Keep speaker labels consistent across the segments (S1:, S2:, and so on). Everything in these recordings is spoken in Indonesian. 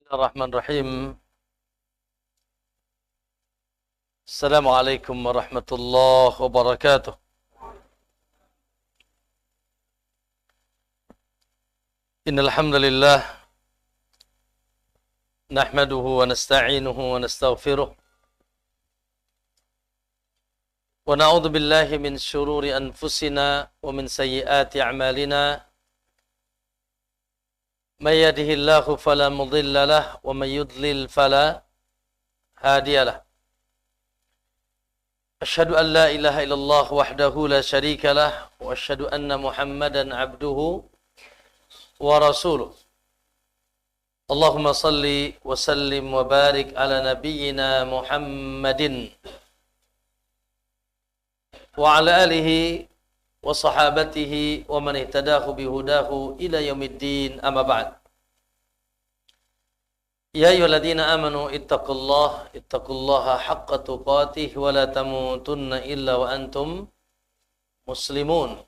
S1: Bismillahirrahmanirrahim. Assalamualaikum warahmatullahi wabarakatuh. Innal hamdalillah nahmaduhu wa nasta'inuhu wa nastaghfiruh wa na'udzu billahi min shururi anfusina wa min sayyiati a'malina. May yahdihillahu fala mudilla lahu wa may yudlil fala hadiya lahu. Asyhadu an la ilaha illallah wahdahu la syarika lahu wa asyhadu anna Muhammadan abduhu wa rasuluh. Allahumma salli wa sallim wa barik ala nabiyyina Muhammadin wa ala alihi wa sahabatihi wa man ihtadahu bihudahu ila yaumiddin, amma ba'd. Ya ayyuhalladzina amanu ittaqullaha haqqa tuqatih wa la tamutunna illa wa antum muslimun.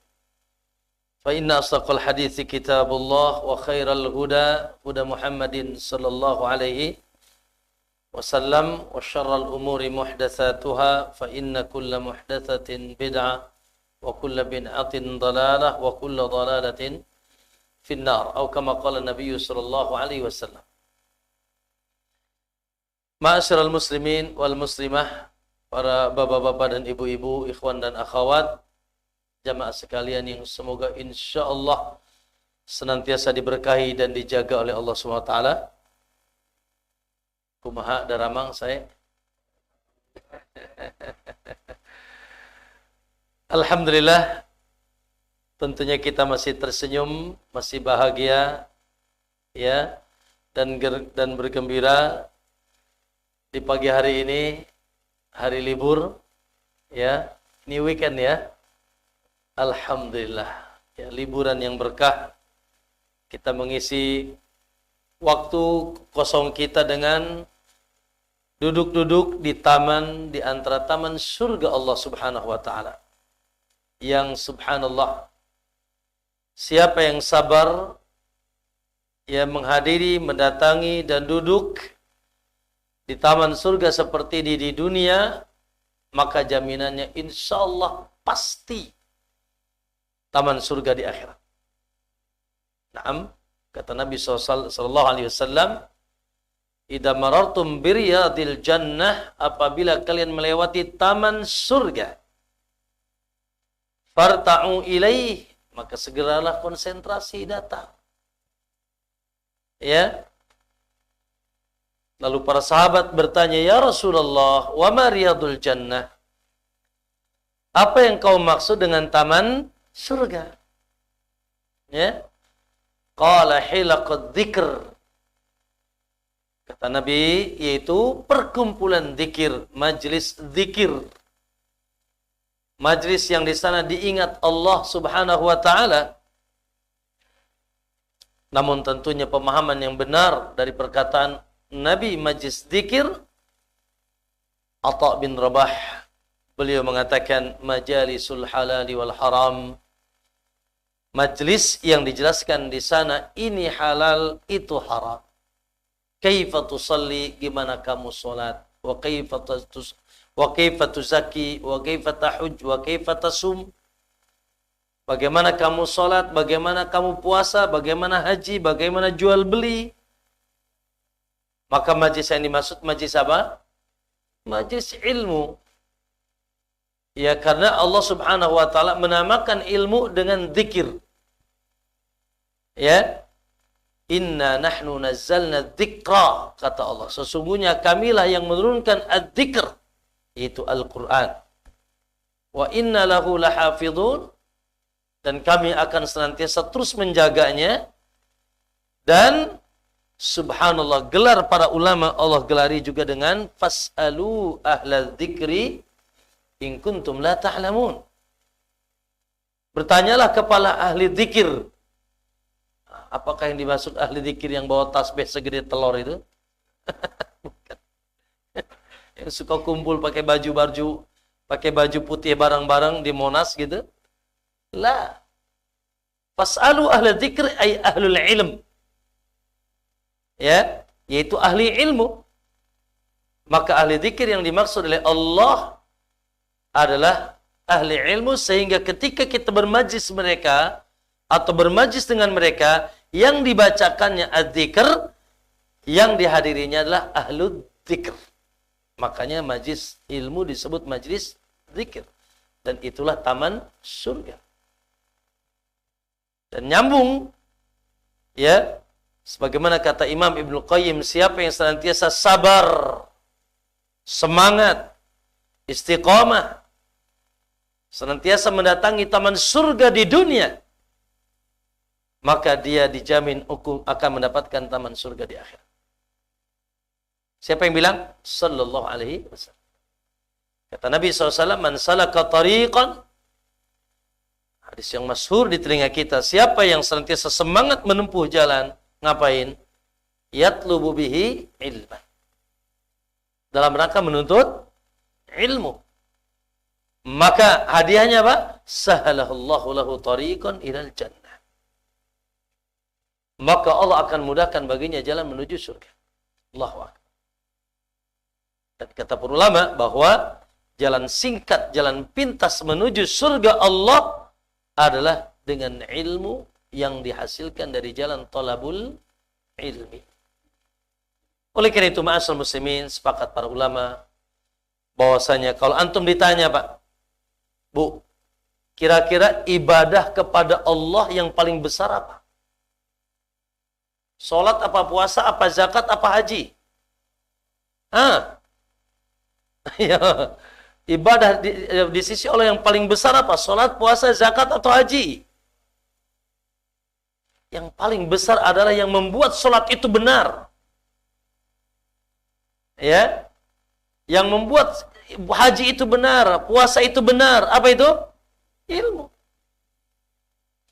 S1: Fa inna asdaqal hadithi kitabullah wa khairal huda Muhammadin sallallahu alaihi wasallam wa syarral umuri muhdatsatuha fa inna kulla muhdatsatin bid'ah wa kulla bid'atin dalalah wa kulla dalalatin finnar, atau kama qala Nabi sallallahu alaihi wasallam. Ma'asyiral muslimin wal muslimah, para bapak-bapak dan ibu-ibu, ikhwan dan akhwat, jamaah sekalian yang semoga insyaallah senantiasa diberkahi dan dijaga oleh Allah Subhanahu wa taala. Kumaha daramang saya. Alhamdulillah, tentunya kita masih tersenyum, masih bahagia, ya, dan bergembira di pagi hari ini, hari libur, ya, ini weekend ya. Alhamdulillah, ya, liburan yang berkah. Kita mengisi waktu kosong kita dengan duduk-duduk di taman, di antara taman surga Allah Subhanahu wa taala. Yang subhanallah, siapa yang sabar, ya, menghadiri, mendatangi dan duduk di taman surga seperti di dunia, maka jaminannya insyaallah pasti taman surga di akhirat. Naam, kata Nabi sallallahu alaihi wasallam, idza marartum biriyadil jannah, apabila kalian melewati taman surga, farta'u ilaih, maka segeralah konsentrasi datang. Ya. Lalu para sahabat bertanya, ya Rasulullah, wa ma riyadul jannah? Apa yang kau maksud dengan taman surga? Ya. Qala hilaqad dzikr. Kata Nabi, yaitu perkumpulan zikir, majlis zikir. Majlis yang di sana diingat Allah Subhanahu wa taala. Namun tentunya pemahaman yang benar dari perkataan Nabi majlis zikir, Atha bin Rabah, beliau mengatakan majalisul halali wal haram. Majlis yang dijelaskan di sana ini halal, itu haram. Kaifa tusalli, gimana kamu salat, wa kaifa tuzaki, wa kaifa tahuj, wa kaifa tasum. Bagaimana kamu salat, bagaimana kamu puasa, bagaimana haji, bagaimana jual beli. Maka majlis yang dimaksud majlis apa? Majlis ilmu. Ya, karena Allah Subhanahu wa taala menamakan ilmu dengan zikir. Ya. Inna nahnu nazzalna dzikra, kata Allah. Sesungguhnya kamilah yang menurunkan adz-dzikr, yaitu Al-Qur'an. Wa inna lahu lahafidhun, dan kami akan senantiasa terus menjaganya. Dan subhanallah, gelar para ulama Allah gelari juga dengan fas'alu ahla dzikri in kuntum la ta'lamun. Bertanyalah kepada ahli dzikir. Apakah yang dimaksud ahli dzikir yang bawa tasbih segede telur itu? Bukan. Yang suka kumpul pakai baju putih bareng-bareng di Monas gitu? La. Fas'alu ahla dzikri ay ahlul ilm. Ya, yaitu ahli ilmu. Maka ahli dzikir yang dimaksud oleh Allah adalah ahli ilmu, sehingga ketika kita bermajlis mereka atau bermajlis dengan mereka, yang dibacakannya adzikr, yang dihadirinya adalah ahlul dzikr. Makanya majlis ilmu disebut majlis dzikir, dan itulah taman surga. Dan nyambung, ya, sebagaimana kata Imam Ibnu Qayyim, siapa yang senantiasa sabar, semangat, istiqamah, senantiasa mendatangi taman surga di dunia, maka dia dijamin akan mendapatkan taman surga di akhirat. Siapa yang bilang? Sallallahu alaihi wasallam. Kata Nabi SAW, man salaka tariqan, hadis yang masyhur di telinga kita, siapa yang senantiasa semangat menempuh jalan, ngapain? Yatlubu bihi ilman, dalam rangka menuntut ilmu. Maka hadiahnya apa? Sahalallahu lahu tariqan ilal jannah. Maka Allah akan mudahkan baginya jalan menuju surga. Allahu akbar. Dan kata para ulama bahwa jalan singkat, jalan pintas menuju surga Allah adalah dengan ilmu yang dihasilkan dari jalan talabul ilmi. Oleh karena itu, ma'asyiral muslimin, sepakat para ulama bahwasanya kalau antum ditanya, Pak, Bu, kira-kira ibadah kepada Allah yang paling besar apa? Salat apa, puasa apa, zakat apa, haji? Ya, ibadah di sisi Allah yang paling besar apa? Salat, puasa, zakat atau haji? Yang paling besar adalah yang membuat salat itu benar. Ya, yang membuat haji itu benar, puasa itu benar. Apa itu? Ilmu.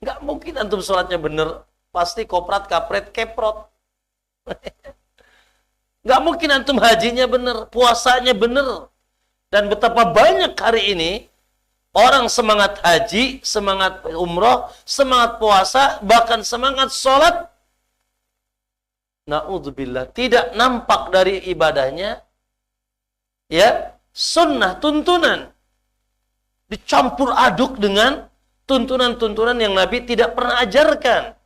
S1: Nggak mungkin antum sholatnya benar, pasti koprat, kapret, keprot. Nggak mungkin antum hajinya benar, puasanya benar. Dan betapa banyak hari ini orang semangat haji, semangat umroh, semangat puasa, bahkan semangat sholat, na'udzubillah, tidak nampak dari ibadahnya, ya, sunnah, tuntunan, dicampur aduk dengan tuntunan-tuntunan yang Nabi tidak pernah ajarkan.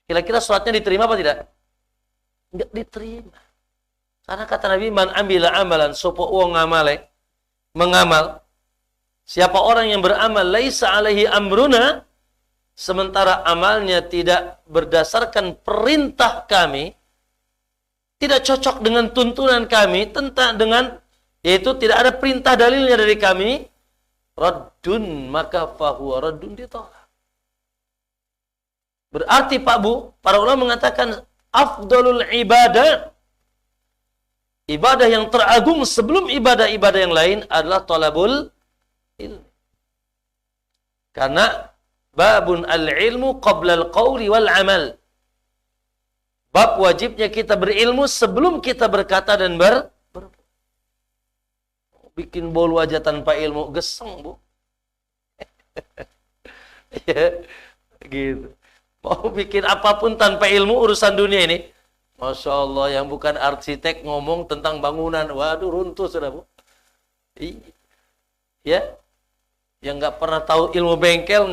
S1: Kira-kira sholatnya diterima apa tidak? Enggak diterima. Karena kata Nabi, man amila amalan, sopo uang ngamale, mengamal, siapa orang yang beramal, laisa alaihi amruna, sementara amalnya tidak berdasarkan perintah kami, tidak cocok dengan tuntunan kami, tentang dengan, yaitu tidak ada perintah dalilnya dari kami, raddun, maka fahuwa raddun, ditolak. Berarti Pak Bu, para ulama mengatakan afdalul ibadah, ibadah yang teragung sebelum ibadah-ibadah yang lain adalah talabul ilmi. Karena babun al-ilmu qabla al-qawli wal amal. Bab wajibnya kita berilmu sebelum kita berkata dan bikin bolu aja tanpa ilmu, geseng, Bu. Ya, gitu. Mau bikin apapun tanpa ilmu urusan dunia ini, Masya Allah, yang bukan arsitek ngomong tentang bangunan, waduh, runtuh sudah, Bu. Ya, yang nggak pernah tahu ilmu bengkel,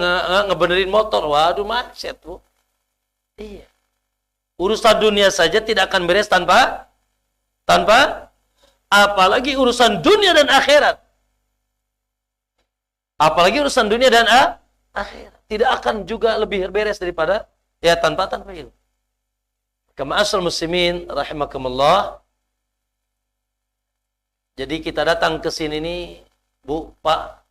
S1: ngebenerin motor, waduh, macet, Bu. Iya. Urusan dunia saja tidak akan beres tanpa apalagi urusan dunia dan akhirat. Apalagi urusan dunia dan akhirat. Tidak akan juga lebih beres daripada ya tanpa ilmu. Ma'asyiral muslimin rahimakumullah. Jadi kita datang ke sini nih, Bu, Pak,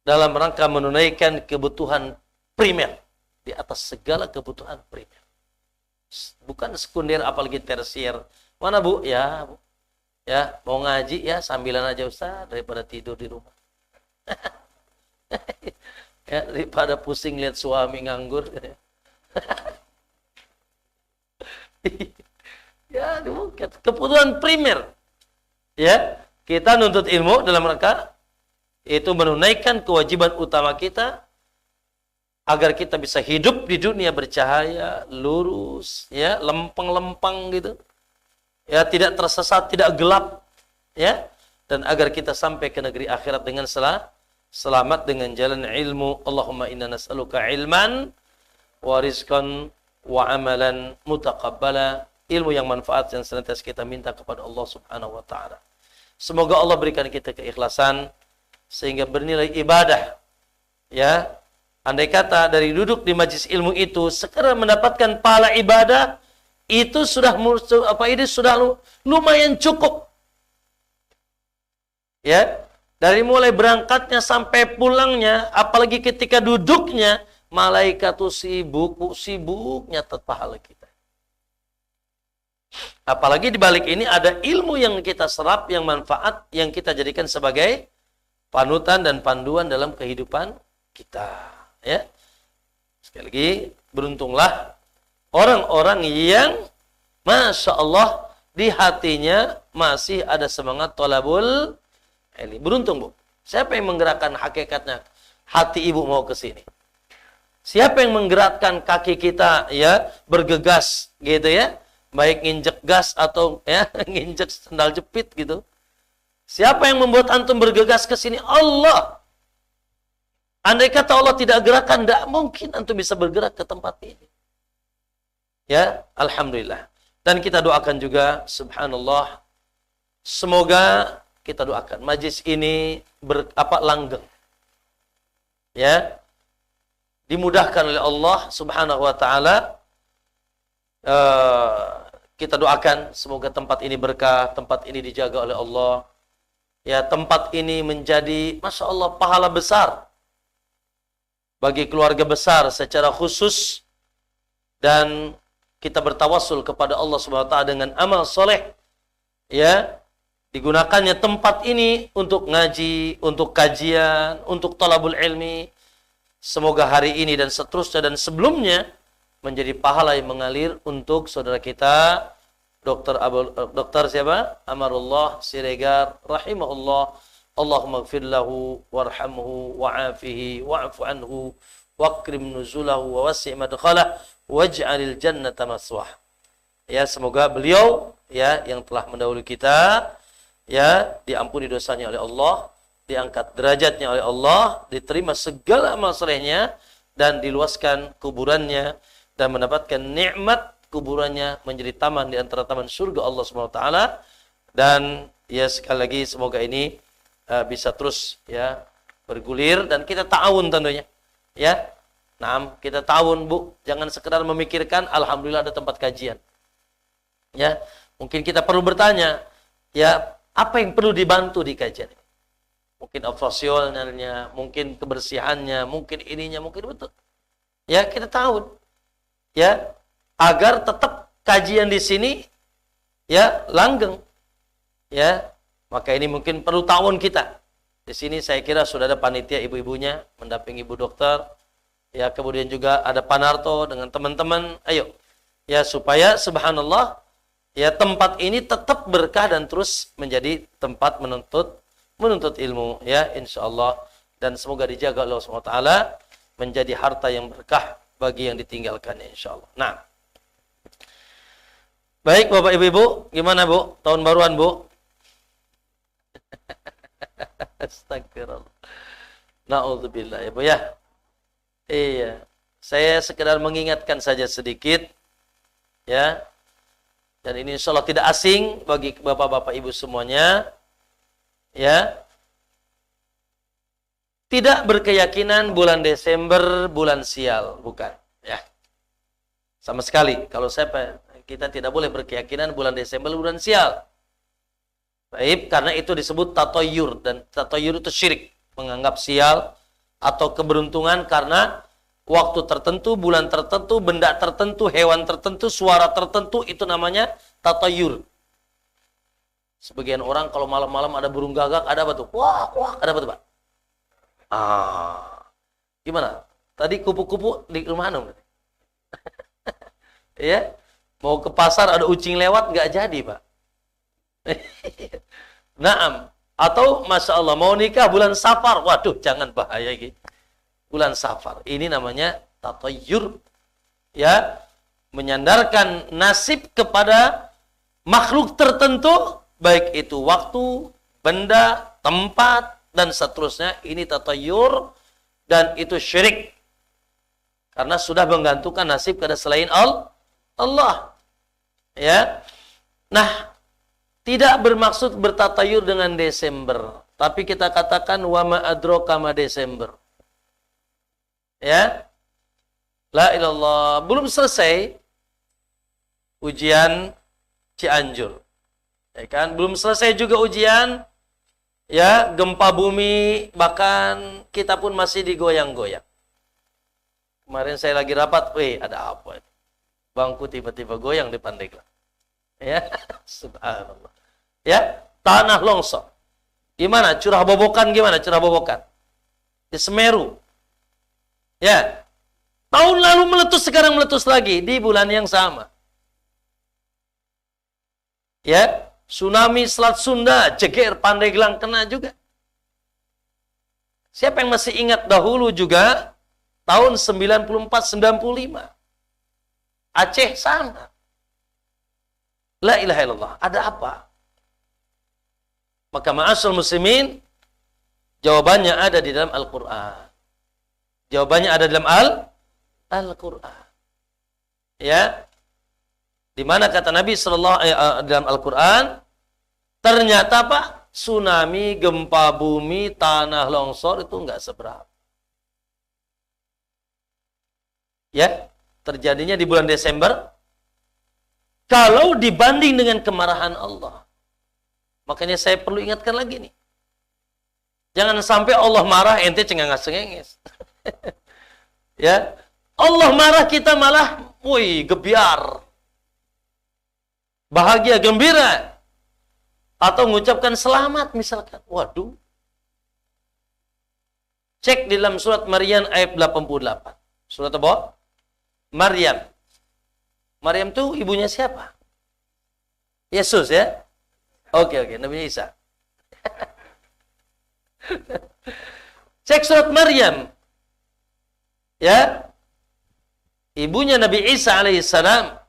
S1: dalam rangka menunaikan kebutuhan primer di atas segala kebutuhan primer. Bukan sekunder apalagi tersier. Mana, Bu? Ya, Bu. Ya, mau ngaji ya sambilan aja Ustaz daripada tidur di rumah. Ya, daripada pusing lihat suami nganggur. Ya, kebutuhan primer. Ya, kita nuntut ilmu dalam rangka itu menunaikan kewajiban utama kita agar kita bisa hidup di dunia bercahaya, lurus, ya, lempeng-lempeng gitu. Ya, tidak tersesat, tidak gelap, ya. Dan agar kita sampai ke negeri akhirat dengan selamat dengan jalan ilmu. Allahumma inna nas'aluka ilman wa rizqan wa amalan mutaqabbala. Ilmu yang manfaat yang senantiasa kita minta kepada Allah Subhanahu wa taala. Semoga Allah berikan kita keikhlasan sehingga bernilai ibadah. Ya, andai kata dari duduk di majlis ilmu itu sekedar mendapatkan pahala ibadah, itu sudah lumayan cukup. Ya, dari mulai berangkatnya sampai pulangnya, apalagi ketika duduknya, malaikat itu sibuknya pahala kita. Apalagi di balik ini ada ilmu yang kita serap, yang manfaat, yang kita jadikan sebagai panutan dan panduan dalam kehidupan kita. Ya, sekali lagi, beruntunglah orang-orang yang Masya Allah di hatinya masih ada semangat thalabul ilmi. Beruntung, Bu. Siapa yang menggerakkan hakikatnya hati ibu mau ke sini? Siapa yang menggerakkan kaki kita ya bergegas gitu ya? Baik nginjek gas atau ya nginjek sendal jepit gitu. Siapa yang membuat antum bergegas ke sini? Allah. Andai kata Allah tidak gerakan, tidak mungkin antum bisa bergerak ke tempat ini. Ya, alhamdulillah. Dan kita doakan juga, subhanallah, semoga kita doakan majlis ini langgeng. Ya, dimudahkan oleh Allah Subhanahu wa taala. Kita doakan semoga tempat ini berkah, tempat ini dijaga oleh Allah. Ya, tempat ini menjadi Masya Allah pahala besar bagi keluarga besar secara khusus, dan kita bertawassul kepada Allah Subhanahu wa taala dengan amal soleh. Ya, digunakannya tempat ini untuk ngaji, untuk kajian, untuk thalabul ilmi. Semoga hari ini dan seterusnya dan sebelumnya menjadi pahala yang mengalir untuk saudara kita Dr. siapa? Amarullah Siregar rahimahullah. Allahumma gfir lahu warhamhu wa'afihi wa'afu anhu waqrim nuzulahu wa wasi' madkhalah waj'alil jannata maswah. Ya, semoga beliau ya yang telah mendahului kita ya diampuni dosanya oleh Allah, diangkat derajatnya oleh Allah, diterima segala amal salehnya dan diluaskan kuburannya dan mendapatkan nikmat kuburannya menjadi taman di antara taman surga Allah Subhanahu wa taala. Dan ya sekali lagi semoga ini bisa terus ya bergulir dan kita ta'awun tentunya. Ya. Nah, kita ta'awun, Bu. Jangan sekedar memikirkan alhamdulillah ada tempat kajian. Ya, mungkin kita perlu bertanya, ya, apa yang perlu dibantu di kajian ini? Mungkin operasionalnya, mungkin kebersihannya, mungkin ininya, mungkin betul. Ya, kita ta'awun. Ya, agar tetap kajian di sini ya langgeng. Ya, maka ini mungkin perlu ta'awun kita. Di sini saya kira sudah ada panitia ibu-ibunya mendampingi Ibu Dokter. Ya, kemudian juga ada Panarto dengan teman-teman. Ayo, ya supaya subhanallah ya tempat ini tetap berkah dan terus menjadi tempat menuntut ilmu ya insyaallah, dan semoga dijaga Allah Subhanahu wa taala menjadi harta yang berkah bagi yang ditinggalkannya insyaallah. Nah, baik Bapak Ibu, gimana Bu? Tahun baruan Bu? Astagfirullah. Na'udzubillah ya Bu ya. Iya, saya sekedar mengingatkan saja sedikit ya. Dan ini insya Allah tidak asing bagi bapak-bapak ibu semuanya. Ya. Tidak berkeyakinan bulan Desember bulan sial, bukan. Ya. Sama sekali. Kalau kita tidak boleh berkeyakinan bulan Desember bulan sial. Baik, karena itu disebut tatoyur, dan tatoyur itu syirik, menganggap sial atau keberuntungan karena waktu tertentu, bulan tertentu, benda tertentu, hewan tertentu, suara tertentu, itu namanya tatayur. Sebagian orang kalau malam-malam ada burung gagak, ada apa tuh? Wah, ada apa tuh, Pak? Gimana? Tadi kupu-kupu di rumah anu? Ya, mau ke pasar ada ucing lewat, nggak jadi, Pak. Naam. Atau Masya Allah, mau nikah bulan Safar, waduh, jangan bahaya gitu. bulan Safar. Ini namanya tatayyur, ya, menyandarkan nasib kepada makhluk tertentu, baik itu waktu, benda, tempat, dan seterusnya. Ini tatayyur, dan itu syirik. Karena sudah menggantungkan nasib kepada selain Allah. Ya. Nah, tidak bermaksud bertatayur dengan Desember. Tapi kita katakan wa ma adraka ma Desember. Ya. La ilallah. Belum selesai ujian Cianjur. Ya kan? Belum selesai juga ujian, ya, gempa bumi, bahkan kita pun masih digoyang-goyang. Kemarin saya lagi rapat, ada apa? Bangku tiba-tiba goyang di Pandeglang. Ya, subhanallah. Ya, tanah longsor. Gimana? Curah bobokan gimana? Curah bobokan di Semeru. Ya, tahun lalu meletus, sekarang meletus lagi di bulan yang sama. Ya, tsunami Selat Sunda, Jeger, Pandeglang kena juga. Siapa yang masih ingat dahulu juga tahun 94-95? Aceh sama. La ilaha illallah. Ada apa? Maka ma'asyarul muslimin, jawabannya ada di dalam Al-Quran. Jawabannya ada dalam Al-Quran. Ya. Di mana kata Nabi sallallahu dalam Al-Quran, ternyata Pak, tsunami, gempa bumi, tanah longsor itu enggak seberapa. Ya, terjadinya di bulan Desember. Kalau dibanding dengan kemarahan Allah. Makanya saya perlu ingatkan lagi nih. Jangan sampai Allah marah, ente cengenges-cengenges. Ya, Allah marah, kita malah, gebiar. Bahagia, gembira. Atau mengucapkan selamat misalkan. Waduh. Cek di dalam surat Maryam ayat 88. Surat apa? Maryam. Maryam itu ibunya siapa? Yesus, ya? Oke, Nabi Isa. Cek surat Maryam. Ya. Ibunya Nabi Isa alaihissalam.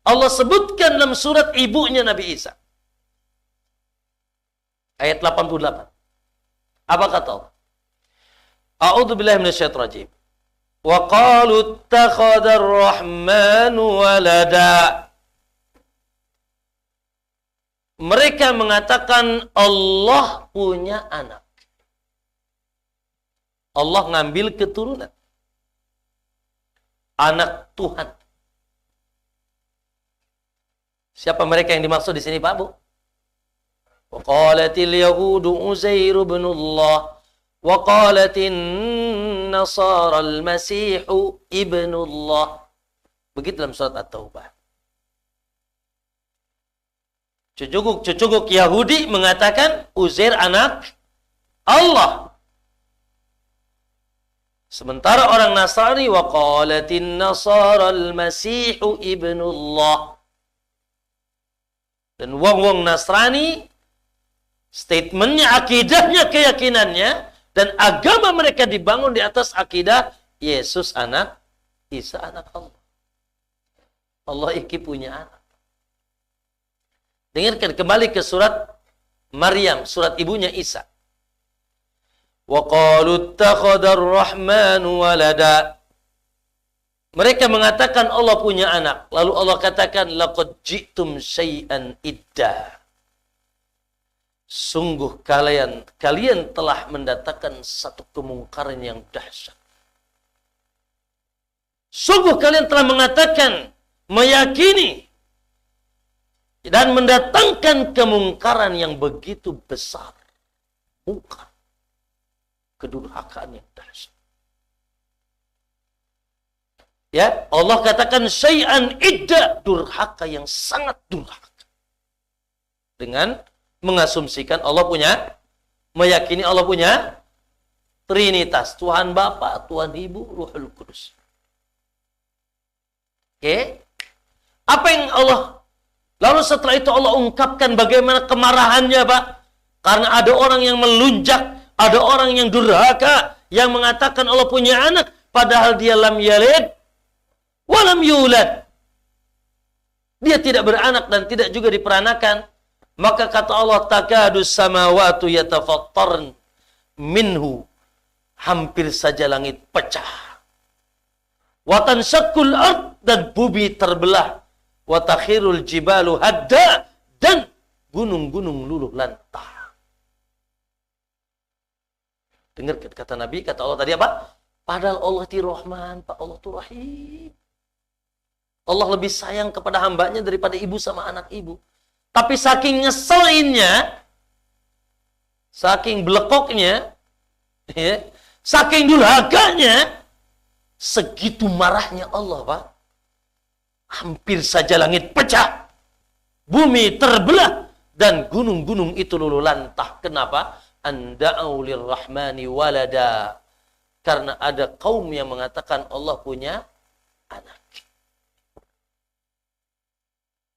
S1: Allah sebutkan dalam surat ibunya Nabi Isa. Ayat 88. Apa kata Allah? A'udzu billahi minasyaitonir rajim. Wa qalu ittakhadha ar-rahmanu walada. Mereka mengatakan Allah punya anak. Allah ngambil keturunan. Anak Tuhan. Siapa mereka yang dimaksud di sini, Pak Bu? Wa qalatil yahudu Uzairu ibnullah wa qalatin nasara al-masihu ibnullah. Begitu dalam surat At-Taubah. Cucuguk Yahudi mengatakan Uzair anak Allah. Sementara orang Nasrani wa qalatin nasara al-masihu ibnullah. Dan wong-wong Nasrani statementnya, akidahnya, keyakinannya, dan agama mereka dibangun di atas akidah Yesus anak, Isa anak Allah. Allah iki punya anak. Dengarkan kembali ke surat Maryam, surat ibunya Isa. Wa qalu ittakhadha ar-rahmanu walada. Mereka mengatakan Allah punya anak. Lalu Allah katakan laqad ji'tum syai'an idda. Sungguh kalian telah mendatangkan satu kemungkaran yang dahsyat. Sungguh kalian telah mengatakan, meyakini dan mendatangkan kemungkaran yang begitu besar. Mungkar. Kedurhakaan yang dahsyat. Ya, Allah katakan syai'an idda, durhaka yang sangat durhaka. Dengan mengasumsikan Allah punya, meyakini Allah punya Trinitas, Tuhan Bapa, Tuhan Ibu, Ruhul Kudus. Oke? Apa yang Allah, lalu setelah itu Allah ungkapkan bagaimana kemarahannya, Pak. Karena ada orang yang melunjak, ada orang yang durhaka, yang mengatakan Allah punya anak padahal dia lam yalid wa lam yulad. Dia tidak beranak dan tidak juga diperanakan. Maka kata Allah, takadus samawatu yatafattarn minhu. Hampir saja langit pecah. Wa tanshaqqul ard, dan bumi terbelah. Wa takhirul jibalu hadda, dan gunung-gunung luluh lantah. Dengar kata Nabi, kata Allah tadi apa? Padahal Allah itu Rahman, Pak, Allah itu Rahim. Allah lebih sayang kepada hambanya daripada ibu sama anak ibu. Tapi saking ngeselinnya, saking belekoknya, ya, saking durhakanya, segitu marahnya Allah, Pak. Hampir saja langit pecah, bumi terbelah, dan gunung-gunung itu luluh lantah. Kenapa? Anda'u lirrahmani walada. Karena ada kaum yang mengatakan Allah punya anak.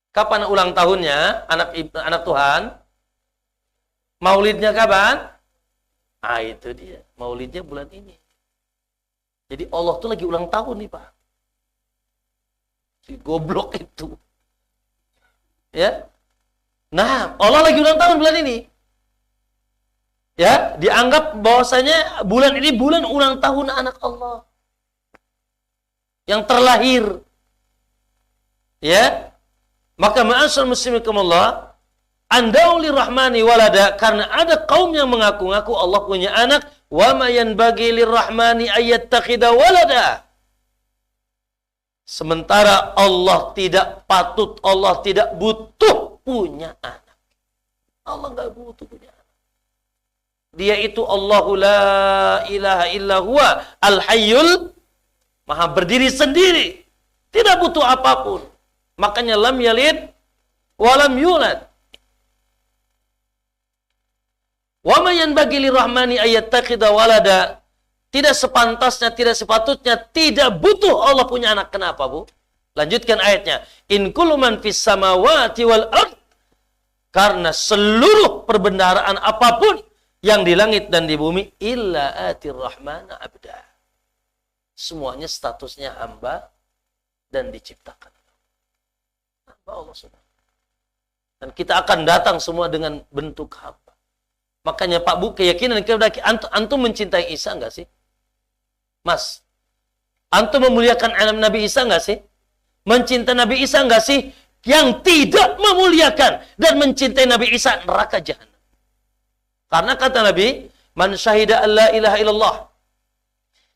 S1: Kapan ulang tahunnya anak Tuhan? Maulidnya kapan? Ah, itu dia. Maulidnya bulan ini. Jadi Allah tuh lagi ulang tahun nih, Pak. Si goblok itu. Ya. Nah, Allah lagi ulang tahun bulan ini. Ya, dianggap bahwasanya bulan ini bulan ulang tahun anak Allah. Yang terlahir. Ya. Maka ma'asyar musliminkumullah, anda'u lirrahmani walada, karena ada kaum yang mengaku-ngaku Allah punya anak, wa ma yanbaghi lirrahmani ayyattakhidha walada. Sementara Allah tidak patut, Allah tidak butuh punya anak. Allah enggak butuh punya anak. Dia itu Allahu la ilaha illa huwa al-hayyul, maha berdiri sendiri, tidak butuh apapun. Makanya lam yalid wa lam yulad. Wa ma yanbaghi lirrahmani ayyattakhidha walada. Tidak sepantasnya, tidak sepatutnya, tidak butuh Allah punya anak. Kenapa, Bu? Lanjutkan ayatnya. In kullu man fis samawati wal ard. Karena seluruh perbendaharaan apapun yang di langit dan di bumi illa atir rahmana abda. Semuanya statusnya hamba dan diciptakan. Allah SWT. Dan kita akan datang semua dengan bentuk hamba. Makanya Pak Bu, keyakinan kita, antum mencintai Isa enggak sih? Mas, antum memuliakan alam Nabi Isa enggak sih? Mencintai Nabi Isa enggak sih? Yang tidak memuliakan dan mencintai Nabi Isa, neraka jahanam. Karena kata Nabi, man syahida an la ilaha illallah.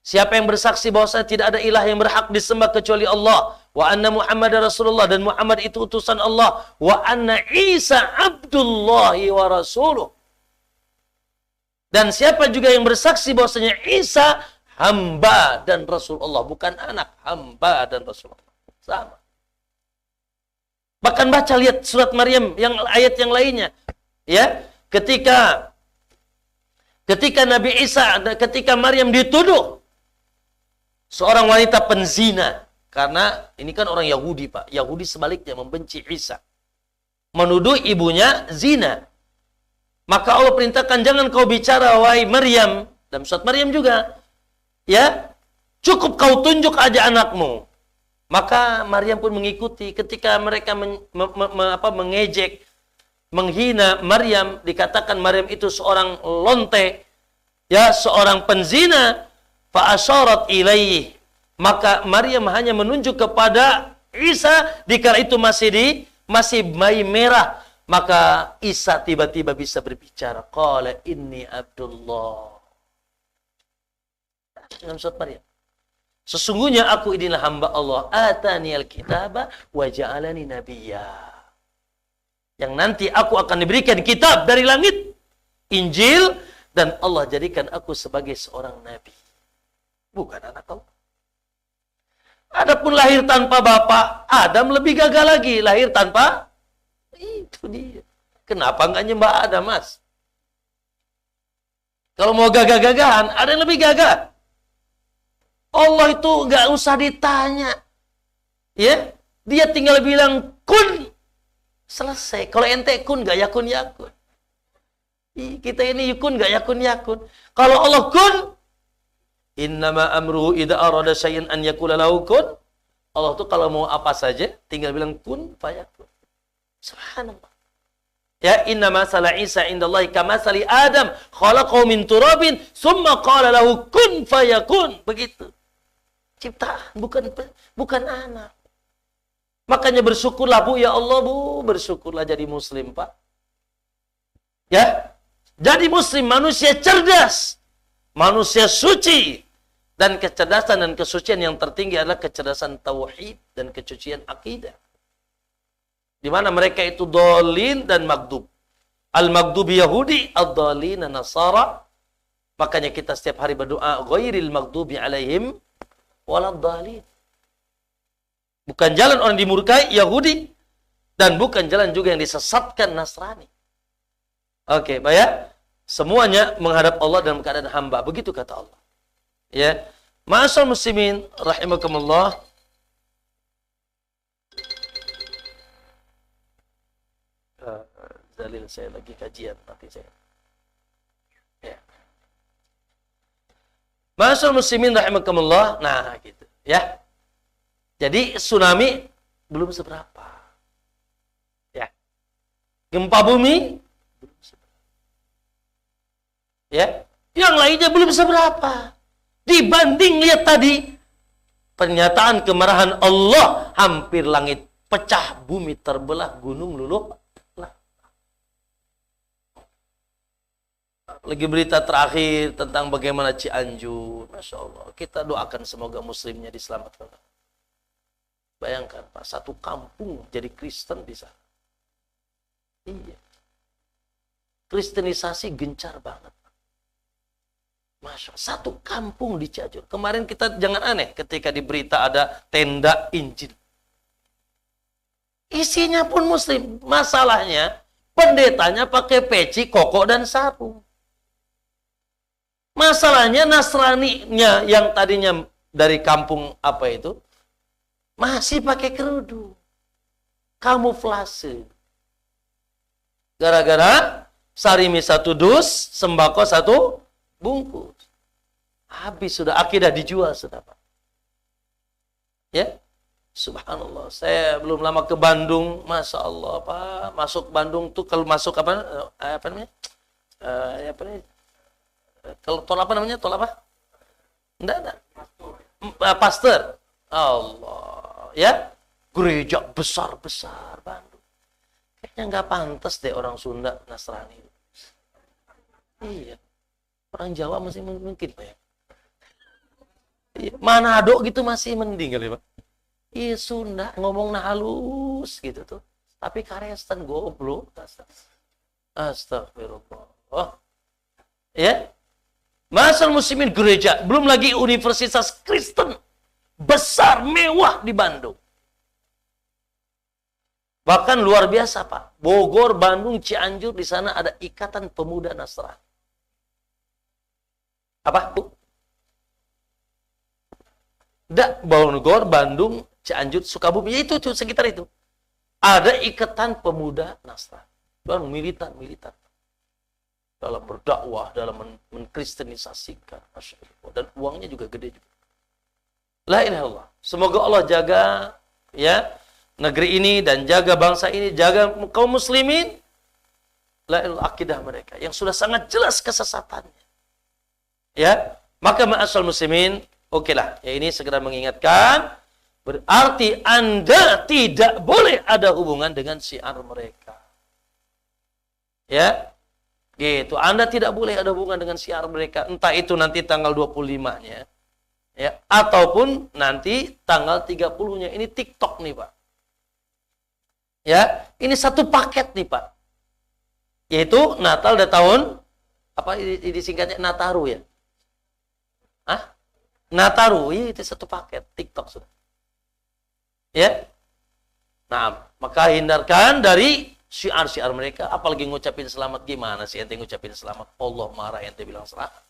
S1: Siapa yang bersaksi bahwasanya tidak ada ilah yang berhak disembah kecuali Allah, wa anna Muhammadar Rasulullah, dan Muhammad itu utusan Allah, wa anna Isa abdullahi wa rasuluh. Dan siapa juga yang bersaksi bahwasanya Isa hamba dan Rasul Allah, bukan anak, hamba dan Rasul Allah. Sama. Bahkan baca, lihat surat Maryam yang ayat yang lainnya. Ya, ketika Nabi Isa, ketika Maryam dituduh seorang wanita penzina, karena ini kan orang Yahudi, Pak. Yahudi sebaliknya membenci Isa, menuduh ibunya zina. Maka Allah perintahkan, jangan kau bicara wahai Maryam, dalam surat Maryam juga, ya, cukup kau tunjuk aja anakmu. Maka Maryam pun mengikuti. Ketika mereka mengejek, menghina Maryam, dikatakan Maryam itu seorang lonte, ya, seorang penzina, fa asyarat ilaihi. Maka Maryam hanya menunjuk kepada Isa dikala itu masih bayi merah. Maka Isa tiba-tiba bisa berbicara. Qala inni Abdullah. Dalam surat Maryam. Sesungguhnya aku inilah hamba Allah. Atani al-kitaba wa ja'alani nabiyya. Yang nanti aku akan diberikan kitab dari langit, Injil, dan Allah jadikan aku sebagai seorang nabi. Bukan anak Allah. Adapun lahir tanpa bapak, Adam lebih gagah lagi. Lahir tanpa, itu dia. Kenapa enggak nyembah Adam, Mas? Kalau mau gagah-gagahan, ada yang lebih gagah. Allah itu enggak usah ditanya. Ya, dia tinggal bilang kun, selesai. Kalau ente kun, enggak yakun yakun. Kita ini yakun, enggak yakun yakun. Kalau Allah kun, Innama amruhu idza arada syai'an an yaqula lahu kun. Allah tuh kalau mau apa saja tinggal bilang kun fayakun. Subhanallah. Ya, inna masala Isa indallahi kamasali Adam khalaqahu min turabin summa qala lahu kun fayakun. Begitu. Ciptaan, bukan anak. Makanya bersyukurlah Bu, ya Allah Bu, bersyukurlah jadi muslim Pak. Ya, jadi muslim, manusia cerdas, manusia suci. Dan kecerdasan dan kesucian yang tertinggi adalah kecerdasan tauhid dan kesucian akidah. Di mana mereka itu dhalin dan magdub. Al-magdubi Yahudi, ad-dhalin Nasara. Makanya kita setiap hari berdoa, ghairil magdubi alaihim waladhdallin. Bukan jalan orang dimurkai Yahudi dan bukan jalan juga yang disesatkan Nasrani. Oke, Pak ya. Semuanya menghadap Allah dalam keadaan hamba. Begitu kata Allah. Ya. Ma'asyiral muslimin rahimakumullah. Dalil saya lagi kajian nanti saya. Ya. Ma'asyiral muslimin rahimakumullah. Nah, gitu, ya. Jadi tsunami belum seberapa. Ya. Gempa bumi belum seberapa. Ya. Yang lainnya belum seberapa. Dibanding lihat tadi pernyataan kemarahan Allah, hampir langit pecah, bumi terbelah, gunung luluh. Lagi berita terakhir tentang bagaimana Cianjur. Masya Allah. Kita doakan semoga muslimnya diselamatkan. Bayangkan Pak, satu kampung jadi Kristen di sana. Iya. Kristenisasi gencar banget. Masya Allah. Satu kampung di Cianjur. Kemarin kita jangan aneh ketika di berita ada tenda Injil. Isinya pun muslim. Masalahnya pendetanya pakai peci, koko, dan sarung. Masalahnya Nasraninya yang tadinya dari kampung apa itu masih pakai kerudung, kamuflase. Gara-gara sarimi satu dus, sembako satu bungkus. Habis sudah, akidah dijual sudah Pak. Ya, subhanallah. Saya belum lama ke Bandung, masya Allah Pak. Masuk Bandung tuh kalau masuk apa namanya? Apa namanya? Tol apa namanya? Tol apa? Enggak. Pasteur. Allah. Ya. Gereja besar-besar Bandung. Kayaknya nggak pantas deh orang Sunda Nasrani. Iya. Orang Jawa masih mungkin Pak ya. Iya. Manado gitu masih mending kali Pak. Iya, Sunda ngomong halus gitu tuh. Tapi karesten goblok. Astagfirullah. Oh. Ya. Masal muslimin gereja, belum lagi universitas Kristen besar mewah di Bandung. Bahkan luar biasa Pak, Bogor, Bandung, Cianjur, di sana ada Ikatan Pemuda Nasrani. Apa Bu? Bogor, Bandung, Cianjur, Sukabumi, itu sekitar itu. Ada Ikatan Pemuda Nasrani. Dan militan. Dalam berdakwah, dalam mengkristenisasikan. Masya Allah. Dan uangnya juga gede juga. La ilaha illallah. Semoga Allah jaga ya negeri ini dan jaga bangsa ini, jaga kaum muslimin. La ilaha akidah mereka yang sudah sangat jelas kesesatannya. Ya, maka ma'asal muslimin, okelah. Ya, ini segera mengingatkan, berarti Anda tidak boleh ada hubungan dengan syiar mereka. Ya. Gitu. Anda tidak boleh ada hubungan dengan syiar mereka. Entah itu nanti tanggal 25-nya. Ya. Ataupun nanti tanggal 30-nya. Ini TikTok nih Pak. Ya. Ini satu paket nih Pak. Yaitu Natal dan tahun. Apa disingkatnya? Nataru ya? Hah? Nataru. Itu satu paket. TikTok sudah. Ya. Nah, maka hindarkan dari syiar-syiar mereka, apalagi ngucapin selamat. Gimana sih ente ngucapin selamat? Allah marah ente bilang selamat.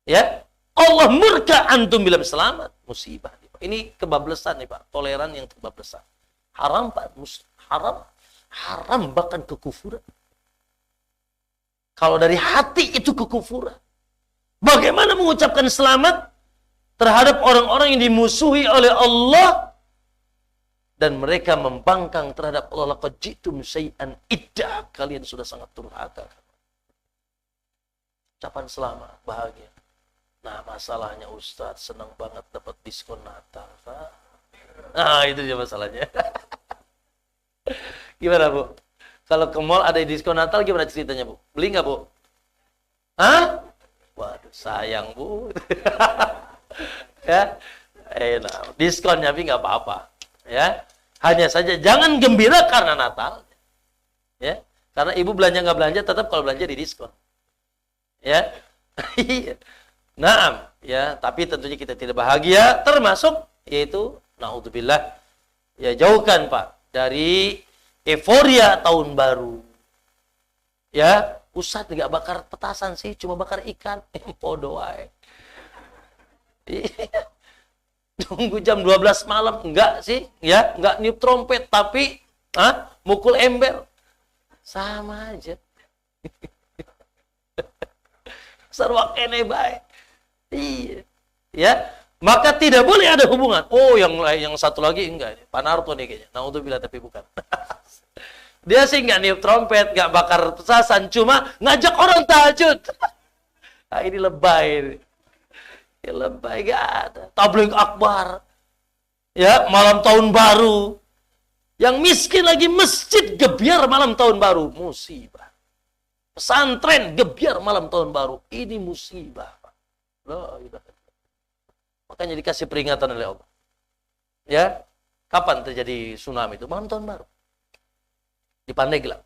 S1: Ya, Allah murka antum bilang selamat. Musibah. Ini kebablasan nih Pak, toleran yang kebablasan. Haram Pak, haram bahkan kekufuran. Kalau dari hati itu kekufuran. Bagaimana mengucapkan selamat terhadap orang-orang yang dimusuhi oleh Allah dan mereka membangkang terhadap Allah. Laqad ji'tum syai'an idda. Kalian sudah sangat durhaka. Ucapan selamat, bahagia. Nah, masalahnya Ustadz senang banget dapat diskon Natal. Nah, itu dia masalahnya. Gimana, Bu? Kalau ke mall ada diskon Natal, gimana ceritanya, Bu? Beli nggak, Bu? Hah? Waduh, sayang, Bu. Ya, nah, diskon tapi nggak apa-apa. Ya, hanya saja jangan gembira karena Natal. Ya, karena ibu belanja nggak belanja, tetap kalau belanja di diskon. Ya, naam. Ya, tapi tentunya kita tidak bahagia, termasuk yaitu, naudzubillah, ya jauhkan Pak dari euforia tahun baru. Ya, Ustadz nggak bakar petasan sih, cuma bakar ikan. Podo wae. Tunggu jam 12 malam enggak sih, ya, enggak niup trompet tapi mukul ember. Sama aja. Sarwa kene bae. Iya. Ya, maka tidak boleh ada hubungan. Oh, yang satu lagi enggak, Pak Narto nih kayaknya. Naudzubillah, tapi bukan. Dia sih enggak niup trompet, enggak bakar petasan, cuma ngajak orang tahajud. Nah, ini lebay. Ya, lebay, gak ada. Tabligh akbar. Ya, malam tahun baru. Yang miskin lagi masjid gebiar malam tahun baru. Musibah. Pesantren gebiar malam tahun baru. Ini musibah. Loh, makanya dikasih peringatan oleh Allah. Ya, kapan terjadi tsunami itu? Malam tahun baru. Di Pandeglang.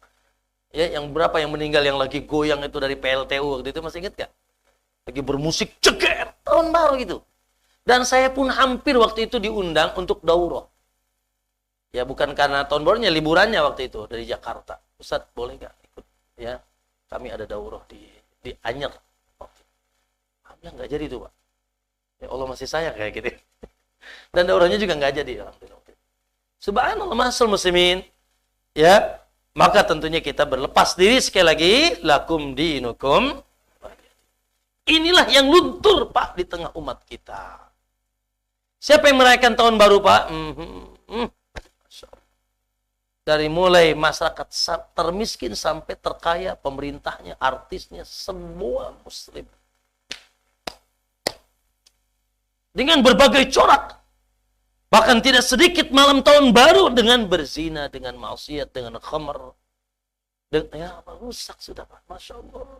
S1: Ya, yang berapa yang meninggal yang lagi goyang itu dari PLTU waktu itu, masih ingat gak? Lagi bermusik ceger, tahun baru itu. Dan saya pun hampir waktu itu diundang untuk daurah. Ya, bukan karena tahun barunya, liburannya waktu itu dari Jakarta. Ustadz, boleh nggak ikut? Ya, kami ada daurah di Anyer. Ya, nggak jadi tuh, Pak. Ya Allah masih sayang kayak gitu. Dan daurahnya juga nggak jadi. Alhamdulillah. Subhanallah, masal muslimin. Ya, maka tentunya kita berlepas diri sekali lagi. Lakum dinukum. Inilah yang luntur, Pak, di tengah umat kita. Siapa yang merayakan tahun baru, Pak? Dari mulai masyarakat termiskin sampai terkaya, pemerintahnya, artisnya, semua muslim. Dengan berbagai corak. Bahkan tidak sedikit malam tahun baru dengan berzina, dengan maksiat, dengan khamr. Ya, rusak sudah, Pak. Masya Allah.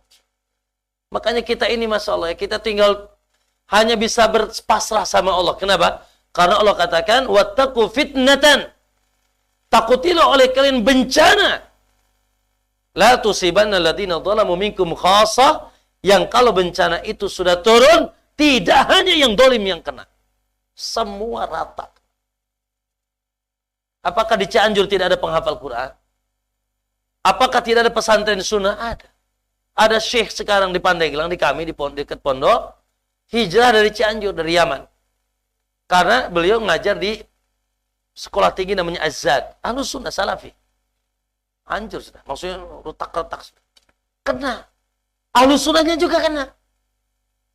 S1: Makanya kita ini, Masya Allah, kita tinggal hanya bisa berpasrah sama Allah. Kenapa? Karena Allah katakan, wattaqu fitnatan. Takutilah oleh kalian bencana. La tusibanna alladziina dzalamu minkum khassah. Yang kalau bencana itu sudah turun, tidak hanya yang dolim yang kena. Semua rata. Apakah di Cianjur tidak ada penghafal Quran? Apakah tidak ada pesantren sunnah? Ada. Ada syekh sekarang di Pandeglang, di kami, di dekat pondok, hijrah dari Cianjur, dari Yaman. Karena beliau ngajar di sekolah tinggi namanya Azad. Ahlus Sunnah Salafi. Hancur sudah. Maksudnya retak-retak. Kena. Ahlus Sunnahnya juga kena.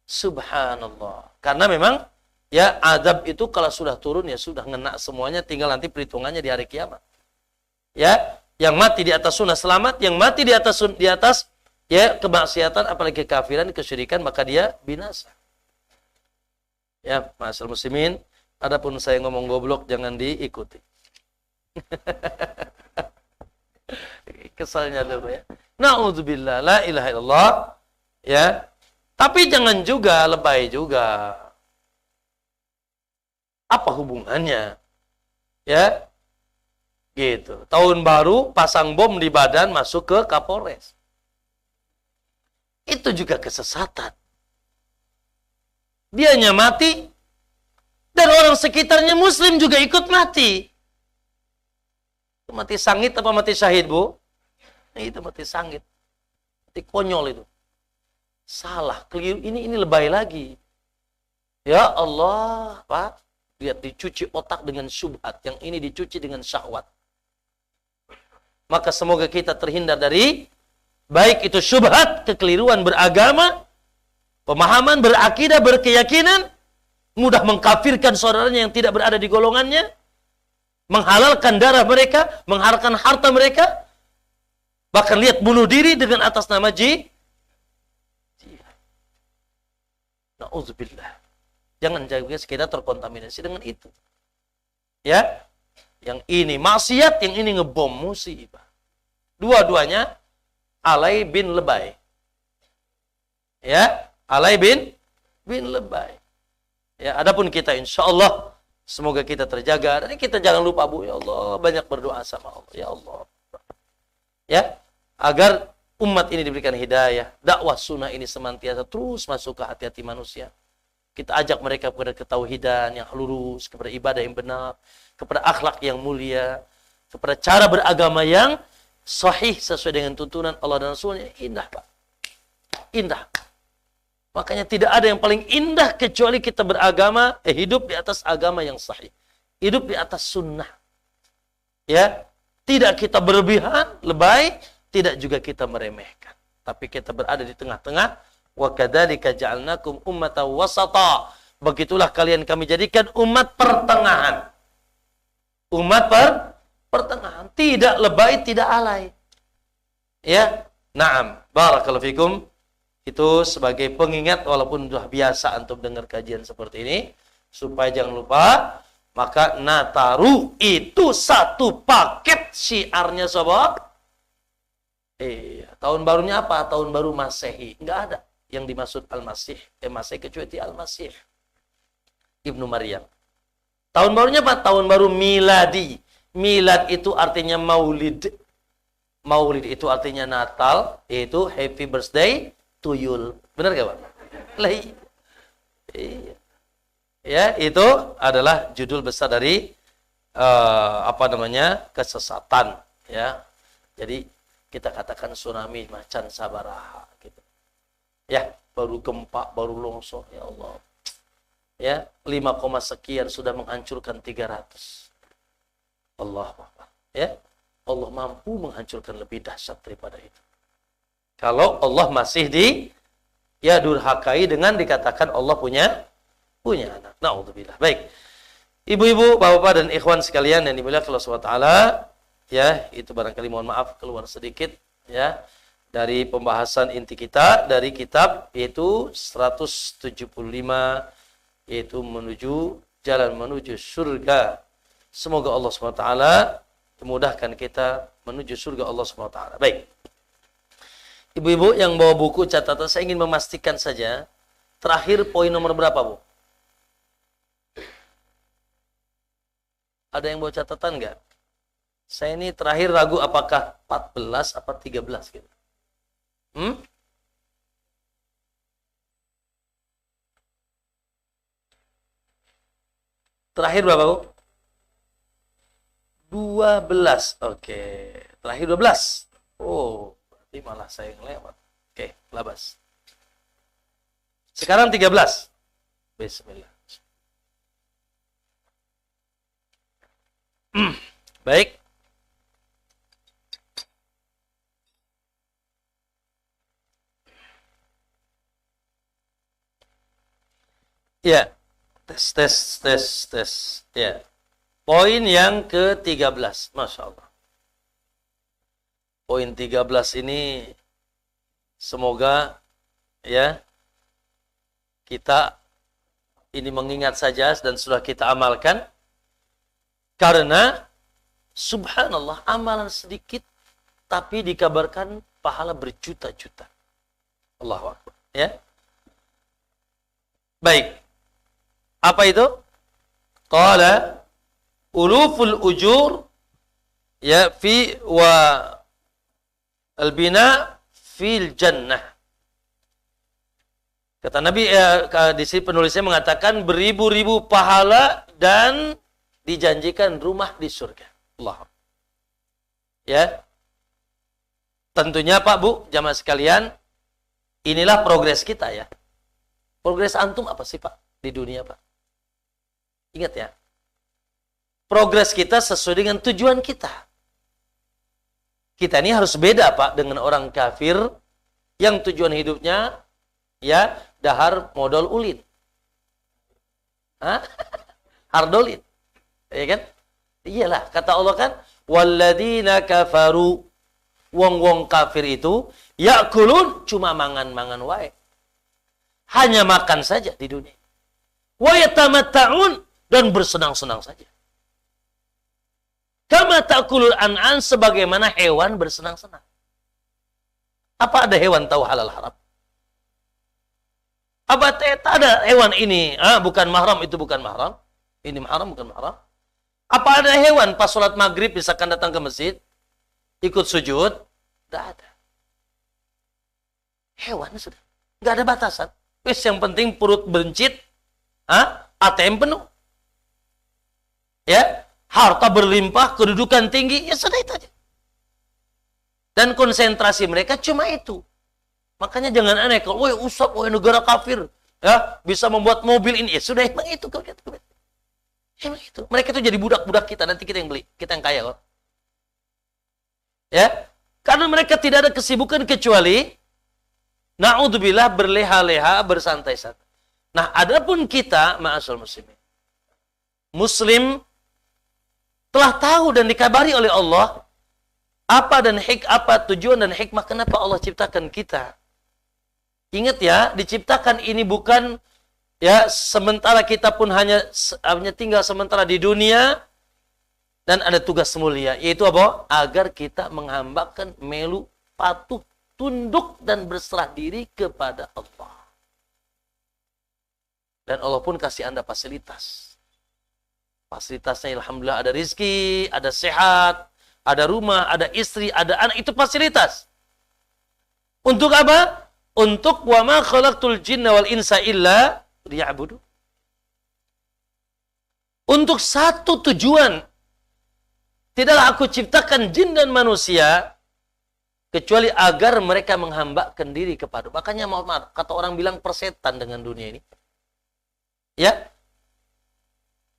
S1: Subhanallah. Karena memang, ya, azab itu kalau sudah turun, ya sudah ngena semuanya, tinggal nanti perhitungannya di hari kiamat. Ya, yang mati di atas sunnah selamat, yang mati di atas ya kemaksiatan, apalagi kekafiran, kesyirikan, maka dia binasa. Ya, ma'asyiral muslimin, adapun saya ngomong goblok jangan diikuti. Kesalnya dulu ya. Na'udzubillah, la ilaha illallah. Ya. Tapi jangan juga lebay juga. Apa hubungannya? Ya. Gitu. Tahun baru pasang bom di badan, masuk ke Kapolres. Itu juga kesesatan. Dianya mati, dan orang sekitarnya muslim juga ikut mati. Itu mati sangit apa mati syahid, Bu? Itu mati sangit. Mati konyol itu. Salah, keliru. Ini lebay lagi. Ya Allah, Pak. Lihat, dicuci otak dengan syubhat. Yang ini dicuci dengan syahwat. Maka semoga kita terhindar dari baik itu syubhat, kekeliruan beragama, pemahaman, berakidah, berkeyakinan, mudah mengkafirkan saudaranya yang tidak berada di golongannya, menghalalkan darah mereka, menghalalkan harta mereka, bahkan lihat bunuh diri dengan atas nama jihad. Na'udzubillah. Jangan kita terkontaminasi dengan itu. Ya, yang ini maksiat, yang ini ngebom, musibah. Dua-duanya alay bin lebay. Ya, alay bin lebay. Ya, adapun kita insya Allah semoga kita terjaga, dan kita jangan lupa Bu, ya Allah, banyak berdoa sama Allah, ya Allah. Ya, agar umat ini diberikan hidayah, dakwah sunnah ini senantiasa terus masuk ke hati-hati manusia. Kita ajak mereka kepada ketauhidan yang lurus, kepada ibadah yang benar, kepada akhlak yang mulia, kepada cara beragama yang sahih sesuai dengan tuntunan Allah dan Rasulnya. Indah, Pak. Indah. Makanya tidak ada yang paling indah kecuali kita beragama, hidup di atas agama yang sahih. Hidup di atas sunnah. Ya, tidak kita berlebihan, lebay, tidak juga kita meremehkan. Tapi kita berada di tengah-tengah. Wa kadzalika ja'alnakum ummatan wasata. Begitulah kalian kami jadikan umat pertengahan. Umat pertengahan, tidak lebay, tidak alay. Ya, na'am. Barakallahu fikum. Itu sebagai pengingat, walaupun sudah biasa antum dengar kajian seperti ini, supaya jangan lupa, maka Nataru itu satu paket syiarnya sobat. Tahun barunya apa? Tahun baru Masehi. Enggak ada yang dimaksud Al-Masih, Masih kecuali Al-Masih Ibnu Maryam. Tahun barunya apa? Tahun baru miladi. Milad itu artinya maulid. Maulid itu artinya Natal, yaitu happy birthday tuyul. Benar gak Pak? Iya. Ya, itu adalah judul besar dari kesesatan, ya. Jadi kita katakan tsunami macan sabaraha gitu. Ya, baru gempa, baru longsor, ya Allah. Ya, 5, sekian sudah menghancurkan 300. Allah Akbar. Ya, Allah mampu menghancurkan lebih dahsyat daripada itu. Kalau Allah masih durhakai dengan dikatakan Allah punya anak. Na'udzubillah. Baik. Ibu-ibu, bapak-bapak dan ikhwan sekalian yang dimuliakan Allah SWT, ya, itu barangkali mohon maaf keluar sedikit, ya, dari pembahasan inti kita dari kitab yaitu 175, yaitu jalan menuju surga. Semoga Allah SWT memudahkan kita menuju surga Allah SWT. Baik. Ibu-ibu yang bawa buku catatan, saya ingin memastikan saja, terakhir poin nomor berapa, Bu? Ada yang bawa catatan nggak? Saya ini terakhir ragu apakah 14 apa 13 gitu. Terakhir berapa, Bu? 12. Oke. Terakhir 12. Oh, berarti malah saya yang lewat. Oke, 12. Sekarang 13. Bismillah. Baik. Ya. Tes. Ya. Poin yang ke-13. Masya Allah. Poin 13 ini semoga ya kita ini mengingat saja dan sudah kita amalkan, karena subhanallah amalan sedikit tapi dikabarkan pahala berjuta-juta. Allahu Akbar, ya. Baik. Apa itu? Qala uluful ujur ya fi wa albina fil jannah. Kata Nabi, di sini penulisnya mengatakan beribu-ribu pahala dan dijanjikan rumah di surga. Allah. Ya. Tentunya Pak, Bu, jamaah sekalian, inilah progres kita ya. Progres antum apa sih Pak di dunia Pak? Ingat ya. Progres kita sesuai dengan tujuan kita. Kita ini harus beda Pak dengan orang kafir yang tujuan hidupnya ya dahar modal ulin. Hah? Hardolin. Ya kan? Iyalah, kata Allah kan, walladzina kafaru, wong-wong kafir itu yakulun cuma mangan-mangan wae. Hanya makan saja di dunia. Wa yatamatta'un dan bersenang-senang saja. Kama ta'kulul an'am, sebagaimana hewan bersenang-senang. Apa ada hewan tahu halal haram? Apa tak ada hewan ini bukan mahram, itu bukan mahram? Ini mahram, bukan mahram? Apa ada hewan pas sholat maghrib misalkan datang ke masjid ikut sujud? Tidak ada. Hewan sudah. Nggak ada batasan. Wis yang penting perut bencit, ATM penuh. Ya, harta berlimpah, kedudukan tinggi, ya sudah itu aja. Dan konsentrasi mereka cuma itu. Makanya jangan aneh kalau, woi usap, woi negara kafir, ya bisa membuat mobil ini, ya sudah emang itu. Emang itu. Mereka itu jadi budak-budak kita, nanti kita yang beli, kita yang kaya kok. Ya, karena mereka tidak ada kesibukan kecuali na'udzubillah berleha-leha, bersantai-santai. Nah, adapun kita, ma'asal muslimin, Muslim telah tahu dan dikabari oleh Allah apa tujuan dan hikmah kenapa Allah ciptakan kita. Ingat ya, diciptakan ini bukan ya sementara kita pun hanya tinggal sementara di dunia dan ada tugas mulia, yaitu apa? Agar kita menghambakan, melu, patuh, tunduk dan berserah diri kepada Allah. Dan Allah pun kasih Anda fasilitas. Fasilitasnya alhamdulillah ada rizki, ada sehat, ada rumah, ada istri, ada anak, itu fasilitas. Untuk apa? Untuk wa ma khalaqtul jinna wal insa illa liya'budu. Untuk satu tujuan. Tidaklah aku ciptakan jin dan manusia kecuali agar mereka menghambakan diri kepada. Makanya maaf, kata orang bilang persetan dengan dunia ini. Ya.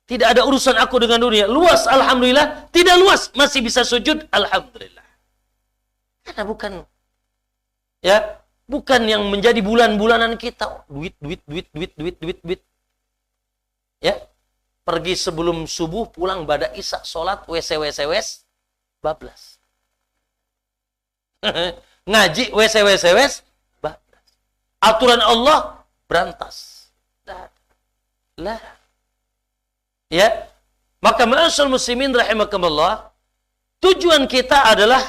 S1: Tidak ada urusan aku dengan dunia. Luas alhamdulillah, tidak luas masih bisa sujud alhamdulillah. Karena bukan yang menjadi bulan-bulanan kita. Duit. Ya. Pergi sebelum subuh, pulang pada isya, sholat, WC, bablas. Ngaji, WC, bablas. Aturan Allah, berantas. Lah. Ya. Maka ma'asyal muslimin rahimakumullah, tujuan kita adalah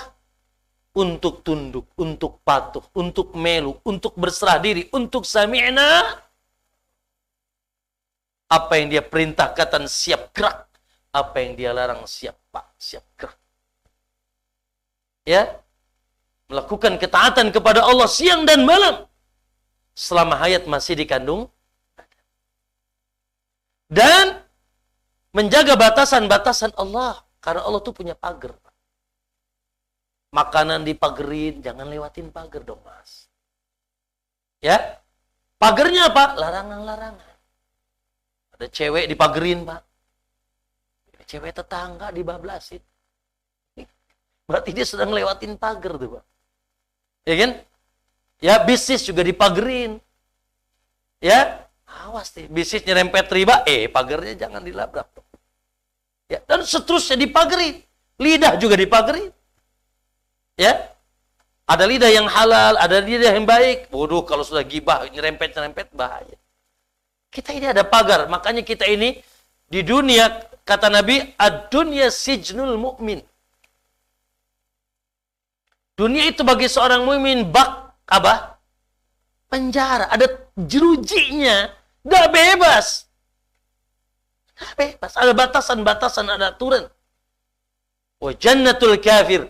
S1: untuk tunduk, untuk patuh, untuk melu, untuk berserah diri, untuk sami'na. Apa yang dia perintahkan siap gerak, apa yang dia larang siap gerak. Ya. Melakukan ketaatan kepada Allah siang dan malam selama hayat masih dikandung. Dan menjaga batasan-batasan Allah. Karena Allah tuh punya pagar. Makanan dipagerin, jangan lewatin pagar dong, Mas. Ya. Pagernya apa? Larangan-larangan. Ada cewek dipagerin, Pak. Cewek tetangga dibablasin. Berarti dia sedang lewatin pagar tuh, Pak. Ya kan? Ya, bisnis juga dipagerin. Ya. Awas nih, bisnis nyerempet riba, pagernya jangan dilabrak. Ya, dan seterusnya dipagerin. Lidah juga dipagerin. Ya. Ada lidah yang halal, ada lidah yang baik. Waduh, kalau sudah gibah, nyerempet bahaya. Kita ini ada pagar, makanya kita ini di dunia, kata Nabi, ad-dunya sijnul mu'min. Dunia itu bagi seorang mukmin penjara, ada jerujinya, gak bebas. Ada batasan-batasan, ada aturan. Wa jannatul kafir.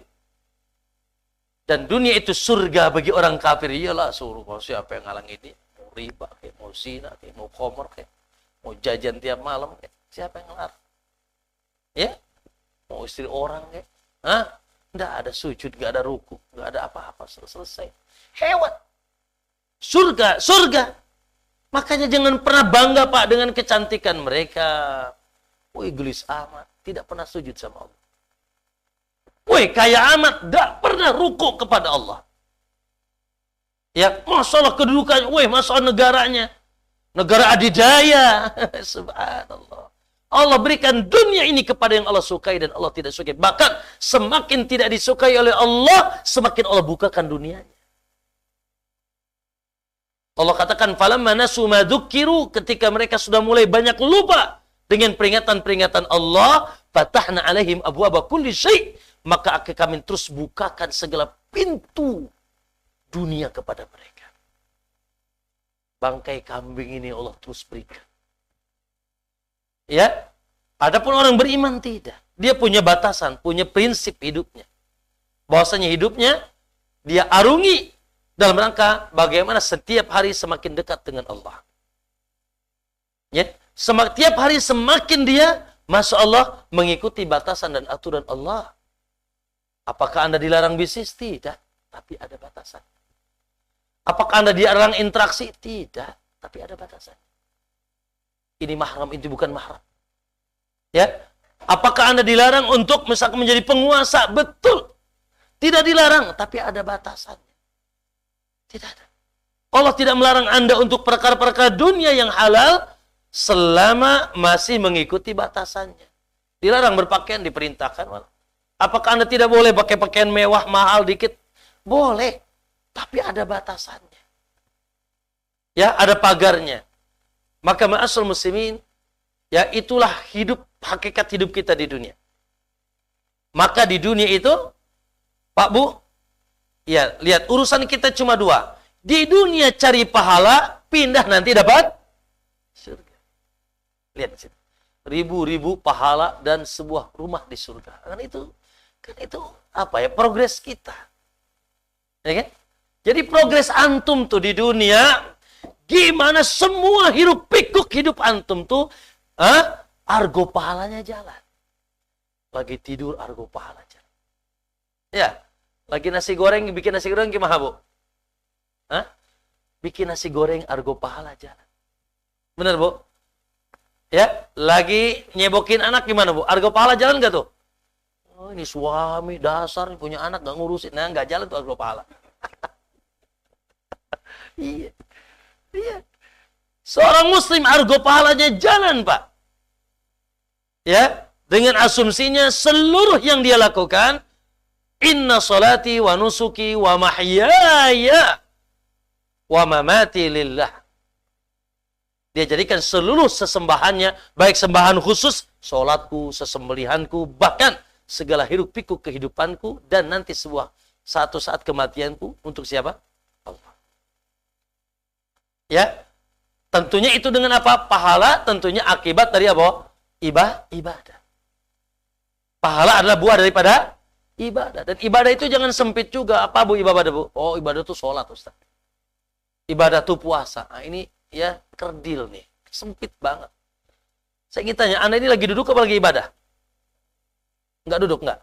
S1: Dan dunia itu surga bagi orang kafir. Iyalah surga, siapa yang ngalang ini? Mau riba, mau zina, mau khamr, mau jajan tiap malam, siapa yang ngelarang? Ya? Mau istri orang, Nggak ada sujud, nggak ada ruku, nggak ada apa-apa, selesai. Hewan. Surga. Makanya jangan pernah bangga, Pak, dengan kecantikan mereka. Woi, gelis amat, tidak pernah sujud sama Allah. Woi, kaya amat, nggak pernah ruku kepada Allah. Ya, masalah kedudukannya, masalah negaranya. Negara adidaya. Subhanallah. Allah berikan dunia ini kepada yang Allah sukai dan Allah tidak sukai. Bahkan semakin tidak disukai oleh Allah, semakin Allah bukakan dunianya. Allah katakan, falamma nasu ma dzukiru, ketika mereka sudah mulai banyak lupa dengan peringatan-peringatan Allah, fatahna alaihim abwaaba kulli syai', maka kami terus bukakan segala pintu dunia kepada mereka. Bangkai kambing ini Allah terus berikan. Ya, adapun orang beriman tidak. Dia punya batasan, punya prinsip hidupnya. Bahwasanya hidupnya dia arungi dalam rangka bagaimana setiap hari semakin dekat dengan Allah. Ya, setiap hari semakin dia, masya Allah, mengikuti batasan dan aturan Allah. Apakah Anda dilarang bisnis? Tidak, tapi ada batasan. Apakah Anda dilarang interaksi? Tidak, tapi ada batasan. Ini mahram, itu bukan mahram. Ya, apakah Anda dilarang untuk misalkan menjadi penguasa? Betul, tidak dilarang, tapi ada batasannya. Tidak ada. Allah tidak melarang Anda untuk perkara-perkara dunia yang halal selama masih mengikuti batasannya. Dilarang berpakaian, diperintahkan. Apakah Anda tidak boleh pakai pakaian mewah, mahal, dikit? Boleh, tapi ada batasannya. Ya, ada pagarnya. Maka ma'asyiral muslimin, ya itulah hakikat hidup kita di dunia. Maka di dunia itu, Pak Bu, ya lihat urusan kita cuma dua. Di dunia cari pahala, pindah nanti dapat surga. Lihat di sini. Ribu-ribu pahala dan sebuah rumah di surga. Kan itu apa ya? Progres kita. Ya kan? Jadi progres antum tuh di dunia, gimana semua hirup pikuk hidup antum tuh, argo pahalanya jalan. Lagi tidur argo pahala jalan. Ya, lagi nasi goreng, bikin nasi goreng gimana Bu? Bikin nasi goreng argo pahala jalan. Benar Bu? Ya, lagi nyebokin anak gimana Bu? Argo pahala jalan gak tuh? Oh, ini suami dasar punya anak gak ngurusin, nah gak jalan tuh argo pahala. Iya. Iya. Seorang muslim argo pahalanya jalan, Pak. Ya, dengan asumsinya seluruh yang dia lakukan, inna salati wa nusuki wa mahyaya wa mamati lillah. Dia jadikan seluruh sesembahannya, baik sembahan khusus, salatku, sesembelihanku, bahkan segala hiruk pikuk kehidupanku, dan nanti satu saat kematianku untuk siapa? Allah. Ya, tentunya itu dengan apa? Pahala tentunya akibat dari apa? Ibadah. Pahala adalah buah daripada ibadah. Dan ibadah itu jangan sempit juga. Apa Bu ibadah Bu? Oh, ibadah itu sholat Ustaz. Ibadah itu puasa. Nah, ini ya kerdil nih. Sempit banget. Saya ingin tanya, Anda ini lagi duduk apa lagi ibadah? Enggak duduk, enggak?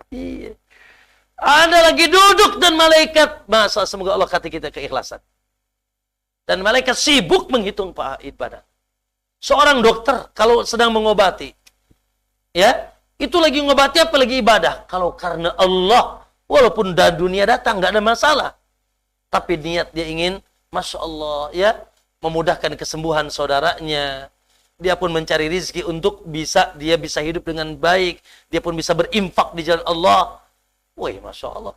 S1: Iya. Anda lagi duduk dan malaikat, masa semoga Allah kasih kita keikhlasan. Dan malaikat sibuk menghitung ibadah. Seorang dokter kalau sedang mengobati, ya, itu lagi ngobati apa lagi ibadah? Kalau karena Allah, walaupun dunia datang nggak ada masalah. Tapi niat dia ingin, masya Allah, ya, memudahkan kesembuhan saudaranya. Dia pun mencari rizki untuk dia bisa hidup dengan baik. Dia pun bisa berinfak di jalan Allah. Wih, masya Allah.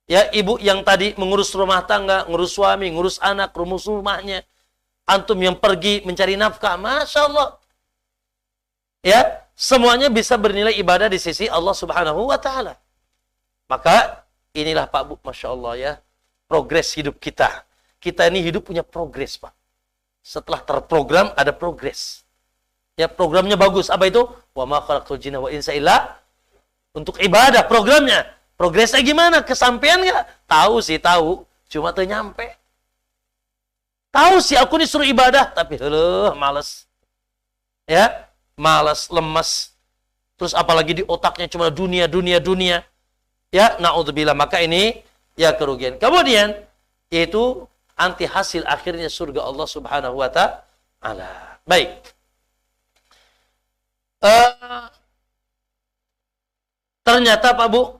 S1: Ya, ibu yang tadi mengurus rumah tangga, ngurus suami, ngurus anak, rumus rumahnya. Antum yang pergi mencari nafkah, masya Allah. Ya, semuanya bisa bernilai ibadah di sisi Allah Subhanahu wa Ta'ala. Maka inilah Pak Bu, masya Allah ya, progres hidup kita. Kita ini hidup punya progres Pak. Setelah terprogram ada progres. Ya, programnya bagus. Apa itu? Wa ma khalaqtul jinna wa insa illa untuk ibadah. Programnya. Progresnya gimana? Kesampaian nggak? Tahu sih, tahu. Cuma tuh nyampe. Tahu sih aku disuruh ibadah, tapi males. Ya, malas, lemas. Terus apalagi di otaknya cuma dunia. Ya, na'udzubillah. Maka ini ya kerugian. Kemudian yaitu anti hasil akhirnya surga Allah Subhanahu wa Ta'ala. Baik. Ternyata Pak Bu,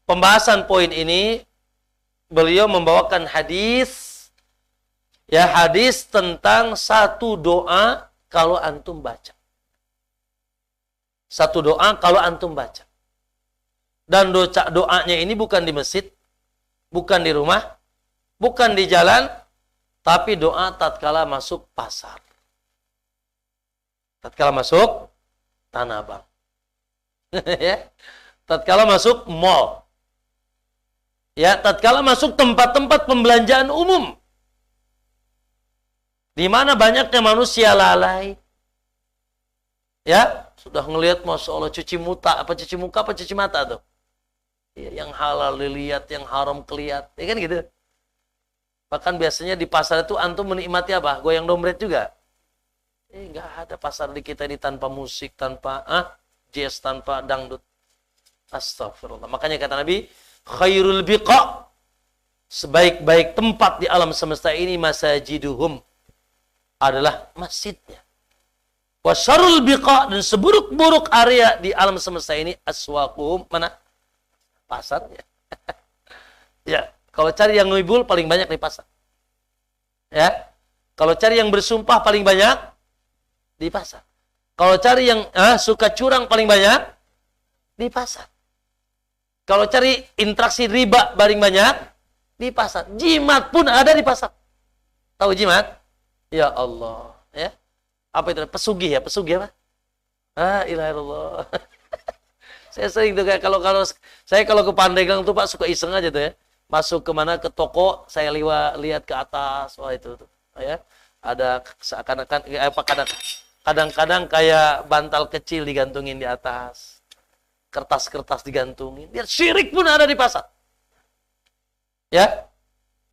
S1: pembahasan poin ini beliau membawakan hadis, ya, hadis tentang satu doa kalau antum baca. Satu doa kalau antum baca. Dan doanya ini bukan di masjid, bukan di rumah, bukan di jalan, tapi doa tatkala masuk pasar. Tatkala masuk Tanah Abang. Ya. Tatkala masuk mall. Ya, tatkala masuk tempat-tempat pembelanjaan umum. Di mana banyaknya manusia lalai. Ya, sudah ngelihat Masya Allah cuci muka, apa cuci mata tuh. Ya, yang halal dilihat, yang haram kelihat. Ya kan gitu. Bahkan biasanya di pasar itu antum menikmati apa? Goyang dompet juga. Enggak ada pasar di kita ini tanpa musik, tanpa jazz, tanpa dangdut. Astagfirullah. Makanya kata Nabi, khairul biqa, sebaik-baik tempat di alam semesta ini masajiduhum, adalah masjidnya. Wa syarrul biqa, dan seburuk-buruk area di alam semesta ini aswaquhum, mana? Pasarnya. Ya, kalau cari yang ngibul paling banyak di pasar. Ya. Kalau cari yang bersumpah paling banyak di pasar. Kalau cari yang suka curang paling banyak di pasar. Kalau cari interaksi riba paling banyak di pasar. Jimat pun ada di pasar. Tahu jimat? Ya Allah, ya. Apa itu? Pesugih ya, pesugih apa? Ilaha illallah. Saya sering tuh kayak kalau saya kalau ke Pandeglang tuh Pak suka iseng aja tuh ya. Masuk ke mana, ke toko, saya lihat ke atas, wah itu tuh, ya. Ada seakan-akan kadang-kadang kayak bantal kecil digantungin di atas. Kertas-kertas digantungin. Lihat syirik pun ada di pasar. Ya.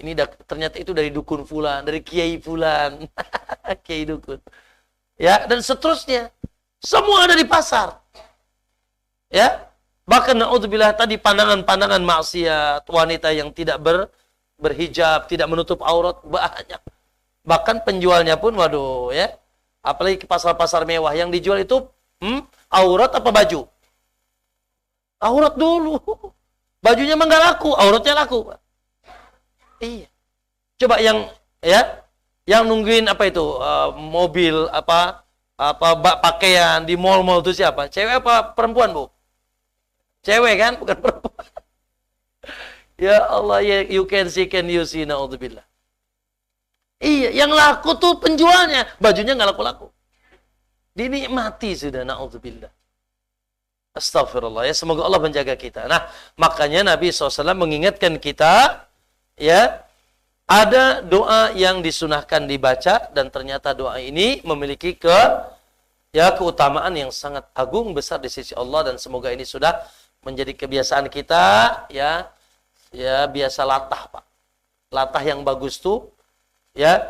S1: Ini ternyata itu dari dukun fulan, dari kiai fulan. Kiai dukun. Ya, dan seterusnya. Semua ada di pasar. Ya. Bahkan naudzubillah tadi pandangan-pandangan maksiat, wanita yang tidak berhijab, tidak menutup aurat banyak. Bahkan penjualnya pun waduh ya. Apalagi ke pasar-pasar mewah yang dijual itu aurat apa baju? Aurat dulu. Bajunya mah nggak laku, auratnya laku. Iya. Coba yang nungguin apa itu mobil apa pakaian di mall-mall itu siapa? Cewek apa perempuan, Bu? Cewek kan, bukan perempuan. Ya Allah, ya, you can see, naudzubillah. Iya, yang laku tuh penjualnya, bajunya nggak laku-laku. Dinikmati sudah, naudzubillah. Astagfirullah, ya, semoga Allah menjaga kita. Nah, makanya Nabi SAW mengingatkan kita, ya, ada doa yang disunahkan dibaca, dan ternyata doa ini memiliki keutamaan yang sangat agung besar di sisi Allah, dan semoga ini sudah menjadi kebiasaan kita, ya biasa latah, Pak. Latah yang bagus tuh, ya,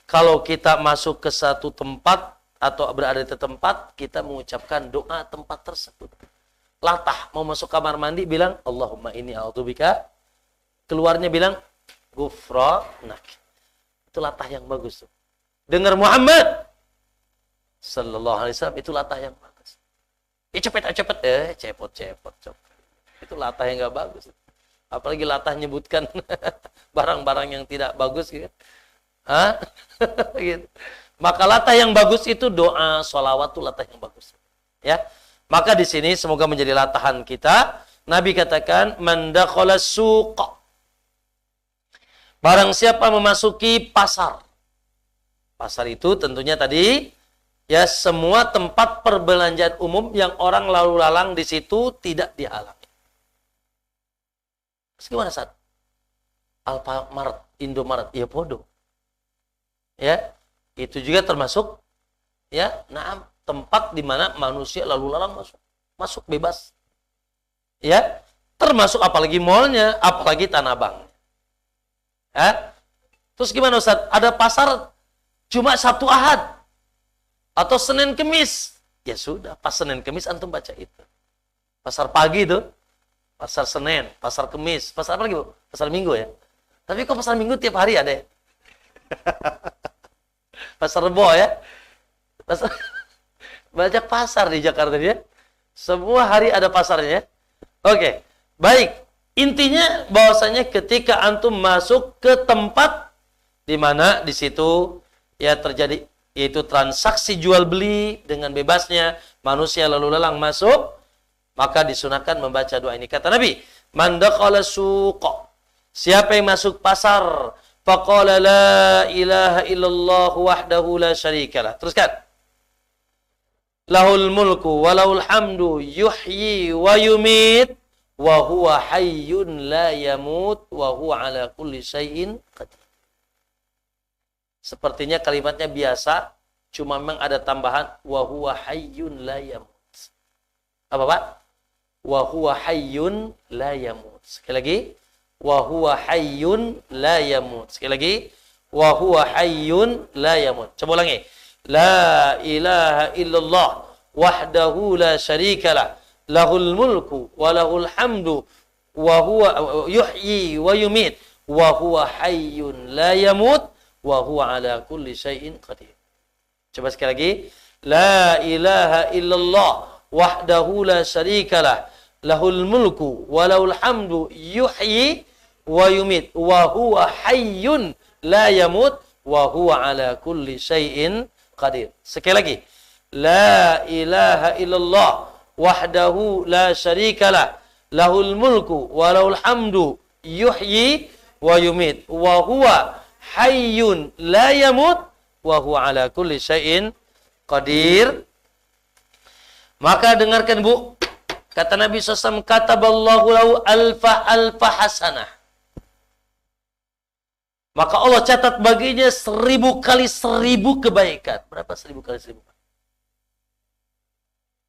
S1: kalau kita masuk ke satu tempat atau berada di tempat, kita mengucapkan doa tempat tersebut. Latah, mau masuk kamar mandi bilang Allahumma inni a'udzubika, keluarnya bilang ghufranak. Itu latah yang bagus tuh. Dengar Muhammad sallallahu alaihi wasallam, itu latah yang bagus. Cepet, cepot. Itu latah yang enggak bagus. Apalagi latah nyebutkan barang-barang yang tidak bagus gitu. Gitu. Maka latah yang bagus itu doa, sholawat itu latah yang bagus. Ya. Maka di sini semoga menjadi latahan kita. Nabi katakan, man dakhala suq. Barang siapa memasuki pasar. Pasar itu tentunya tadi ya semua tempat perbelanjaan umum yang orang lalu lalang di situ tidak dihalangi. Gimana saat Alfamart, Indomaret, ya bodoh. Ya, itu juga termasuk ya, tempat di mana manusia lalu lalang masuk bebas. Ya, termasuk apalagi mallnya, apalagi Tanah Abang. Ya. Terus gimana Ustaz? Ada pasar cuma Sabtu Ahad atau Senin Kemis. Ya sudah, pas Senin Kemis antum baca itu. Pasar pagi itu, pasar Senin, pasar Kemis, pasar apa lagi, Bu? Pasar Minggu ya. Tapi kok pasar Minggu tiap hari ada ya? Pasar Rebo ya. Banyak pasar di Jakarta ya. Semua hari ada pasarnya. Oke, baik. Intinya bahwasanya ketika antum masuk ke tempat di mana di situ ya terjadi yaitu transaksi jual beli dengan bebasnya manusia lalu lalang masuk, maka disunahkan membaca doa ini. Kata Nabi, man dakhala suqa, siapa yang masuk pasar, faqala la ilaha illallah wahdahu la syarikalah. Teruskan. Lahul mulku wa lahul hamdu yuhyi wa yumit wa huwa hayyun la yamut wa huwa ala kulli syai'in qadir. Sepertinya kalimatnya biasa, cuma memang ada tambahan wa huwa hayyun la yamut. Apa Pak? Wa huwa hayyun la yamut. Sekali lagi, wa huwa hayyun la yamut. Sekali lagi, wa huwa hayyun la yamut. Coba ulangi. La ilaha illallah wahdahu la syarikalah lahul mulku wa lahul hamdu wa huwa yuhyi wa yumit wa huwa hayyun la yamut wa huwa ala kulli syai'in qadir. Coba sekali lagi. La ilaha illallah wahdahu la syarikalah lahul mulku wa lahul hamdu yuhyi wa yumit wa huwa hayyun la yamut wa huwa ala kulli syai'in qadir. Sekali lagi. La ilaha illallah wahdahu la syarikalah lahul mulku wa lahul hamdu yuhyi wa yumit wa huwa hayyun la yamut wa huwa ala kulli syai'in qadir. Maka dengarkan Bu, kata Nabi SAW, kataballahu lahu alfa hasanah. Maka Allah catat baginya 1000 kali 1000 kebaikan. Berapa 1000 kali 1000?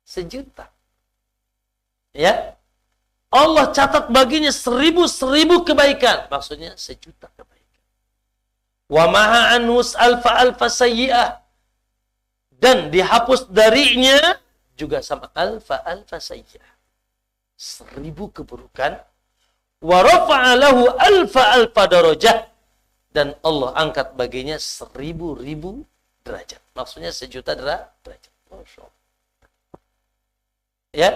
S1: 1.000.000. Ya. Allah catat baginya 1000 kebaikan. Maksudnya 1.000.000 kebaikan. Wa maha anhus alfa sayyi'ah. Dan dihapus darinya juga sama alfa sayyi'ah. 1000 keburukan. Wa rafa'a lahu alfa darajah. Dan Allah angkat baginya 1000 derajat. Maksudnya 1.000.000 derajat. Masya Allah. Ya.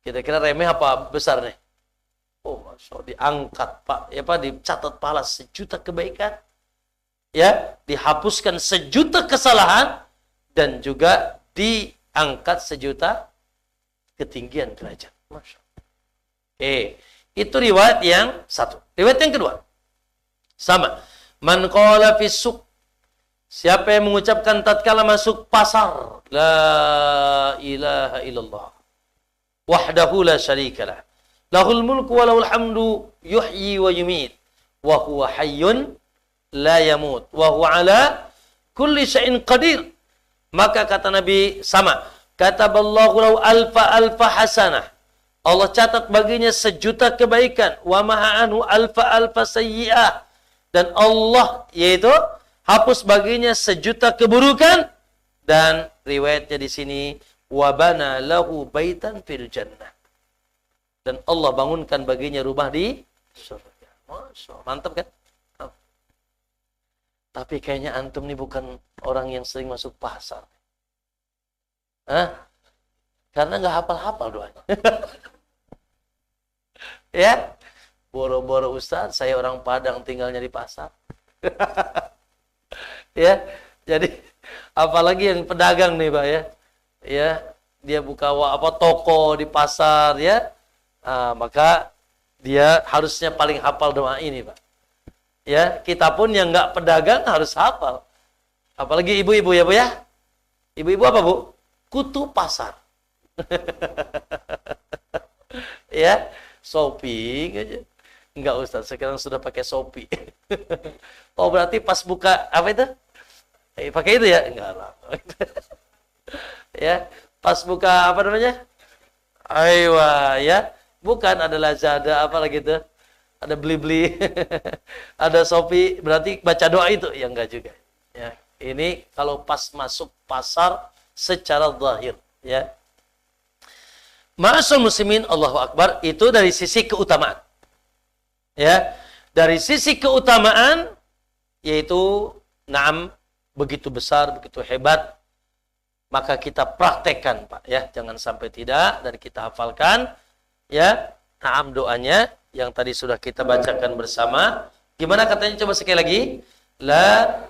S1: Kira-kira remeh apa besar nih? Oh, Masya Allah, diangkat Pak. Ya Pak, dicatat pahala 1.000.000 kebaikan. Ya, dihapuskan 1.000.000 kesalahan. Dan juga diangkat 1.000.000 ketinggian derajat. Masya Allah. Itu riwayat yang satu. Riwayat yang kedua. Sama. Man qala fi suq. Siapa yang mengucapkan tatkala masuk pasar, la ilaha illallah wahdahu la syarikalah lahul mulku wa lahul hamdu yuhyi wa yumit wa huwa hayyun la yamut wa huwa ala kulli syai'in qadir. Maka kata Nabi sama, kataballahu lahu alfa hasanah. Allah catat baginya 1.000.000 kebaikan. Wa maha anhu alfa sayyi'ah. Dan Allah yaitu hapus baginya 1.000.000 keburukan. Dan riwayatnya di sini wabana lahu baitan fil jannah. Dan Allah bangunkan baginya rumah di surga. Masya Allah. Mantap kan? Tapi kayaknya antum nih bukan orang yang sering masuk pasar. Hah? Karena nggak hafal-hafal doanya. Ya, boro-boro Ustaz, saya orang Padang tinggalnya di pasar. Ya, jadi apalagi yang pedagang nih Pak ya. Ya, dia buka toko di pasar ya. Maka dia harusnya paling hafal doa ini Pak. Ya, kita pun yang nggak pedagang harus hafal. Apalagi ibu-ibu ya Bu ya. Ibu-ibu apa Bu? Kutu pasar. Ya, shopping aja. Enggak Ustaz, sekarang sudah pakai Shopee. Oh berarti pas buka apa itu? Pakai itu ya? Enggak lah. Ya, pas buka apa namanya? Aywa ya. Bukan ada Lazada apa lagi itu? Ada Blibli. Ada Shopee, berarti baca doa itu? Ya enggak juga. Ya, ini kalau pas masuk pasar secara zahir, ya. Ma'asyiral muslimin, Allahu Akbar, itu dari sisi keutamaan. Ya, dari sisi keutamaan yaitu begitu besar, begitu hebat, maka kita praktekkan Pak ya, jangan sampai tidak dan kita hafalkan ya. Naam, doanya yang tadi sudah kita bacakan bersama. Gimana katanya? Coba sekali lagi. La